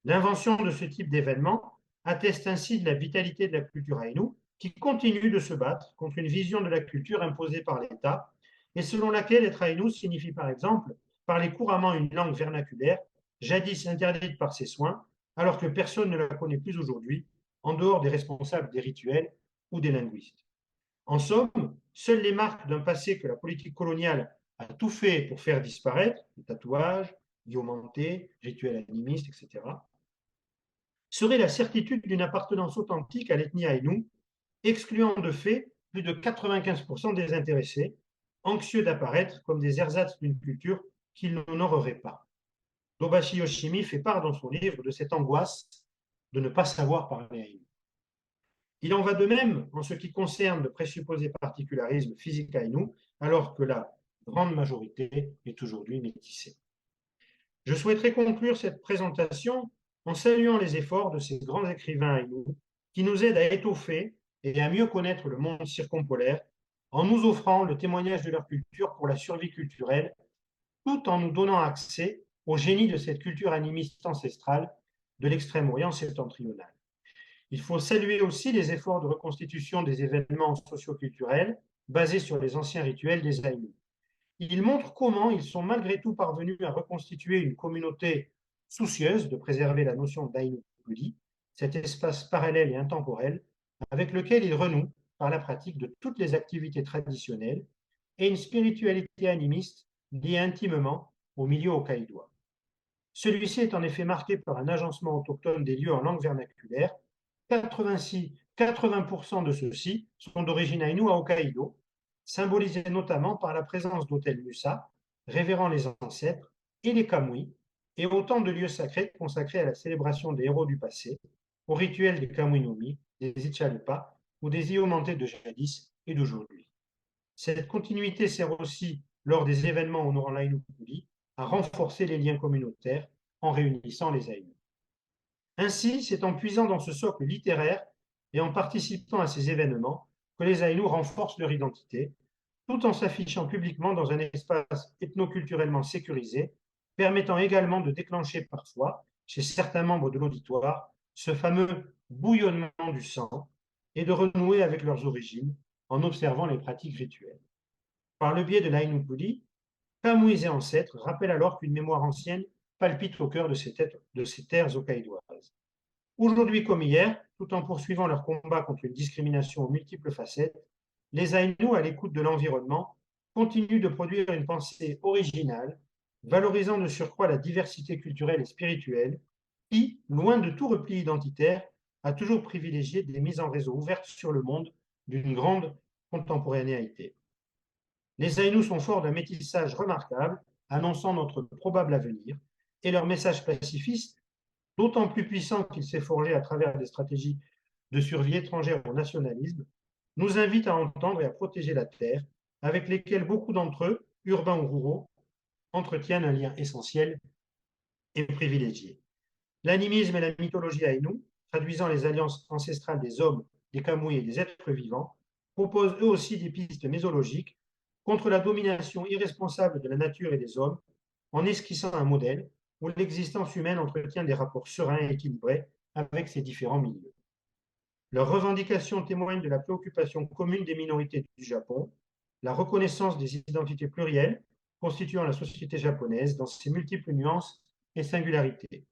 S1: L'invention de ce type d'événement atteste ainsi de la vitalité de la culture aïnou, qui continue de se battre contre une vision de la culture imposée par l'État et selon laquelle être aïnou signifie par exemple parler couramment une langue vernaculaire, jadis interdite par ses soins, alors que personne ne la connaît plus aujourd'hui, en dehors des responsables des rituels ou des linguistes. En somme, seules les marques d'un passé que la politique coloniale a tout fait pour faire disparaître, les tatouages, guillaumantés, rituels animistes, etc., serait la certitude d'une appartenance authentique à l'ethnie aïnou, excluant de fait plus de 95% des intéressés, anxieux d'apparaître comme des ersatz d'une culture qu'ils n'honoreraient pas. Dobashi Yoshimi fait part dans son livre de cette angoisse de ne pas savoir parler aïnou. Il en va de même en ce qui concerne le présupposé particularisme physique aïnou, alors que la grande majorité est aujourd'hui métissée. Je souhaiterais conclure cette présentation en saluant les efforts de ces grands écrivains aïnous qui nous aident à étoffer et à mieux connaître le monde circumpolaire en nous offrant le témoignage de leur culture pour la survie culturelle, tout en nous donnant accès au génie de cette culture animiste ancestrale de l'Extrême-Orient septentrional. Il faut saluer aussi les efforts de reconstitution des événements socioculturels basés sur les anciens rituels des Aïnous. Ils montrent comment ils sont malgré tout parvenus à reconstituer une communauté soucieuse de préserver la notion d'Aïnou Puli, cet espace parallèle et intemporel avec lequel ils renouent par la pratique de toutes les activités traditionnelles et une spiritualité animiste liée intimement au milieu hokkaidois. Celui-ci est en effet marqué par un agencement autochtone des lieux en langue vernaculaire. 80% de ceux-ci sont d'origine aïnou à Hokkaido, symbolisés notamment par la présence d'hôtels Musa, révérant les ancêtres, et les kamui, et autant de lieux sacrés consacrés à la célébration des héros du passé, aux rituels des Kamui-no-Mi, des Ichalpa ou des Iomantés de jadis et d'aujourd'hui. Cette continuité sert aussi, lors des événements honorant l'Aïnou Puli, à renforcer les liens communautaires en réunissant les Aïnous. Ainsi, c'est en puisant dans ce socle littéraire et en participant à ces événements que les Aïnous renforcent leur identité, tout en s'affichant publiquement dans un espace ethnoculturellement sécurisé, permettant également de déclencher parfois, chez certains membres de l'auditoire, ce fameux bouillonnement du sang et de renouer avec leurs origines en observant les pratiques rituelles. Par le biais de l'Aïnou Puli, Kamui et ancêtres rappellent alors qu'une mémoire ancienne palpite au cœur de ces terres hokkaidoises. Aujourd'hui comme hier, tout en poursuivant leur combat contre une discrimination aux multiples facettes, les Aïnous, à l'écoute de l'environnement, continuent de produire une pensée originale valorisant de surcroît la diversité culturelle et spirituelle, qui, loin de tout repli identitaire, a toujours privilégié des mises en réseau ouvertes sur le monde d'une grande contemporanéité. Les Aïnous sont forts d'un métissage remarquable, annonçant notre probable avenir, et leur message pacifiste, d'autant plus puissant qu'il s'est forgé à travers des stratégies de survie étrangères au nationalisme, nous invite à entendre et à protéger la terre, avec lesquels beaucoup d'entre eux, urbains ou ruraux, entretiennent un lien essentiel et privilégié. L'animisme et la mythologie aïnou, traduisant les alliances ancestrales des hommes, des camouis et des êtres vivants, proposent eux aussi des pistes mésologiques contre la domination irresponsable de la nature et des hommes, en esquissant un modèle où l'existence humaine entretient des rapports sereins et équilibrés avec ces différents milieux. Leurs revendications témoignent de la préoccupation commune des minorités du Japon, la reconnaissance des identités plurielles constituant la société japonaise dans ses multiples nuances et singularités.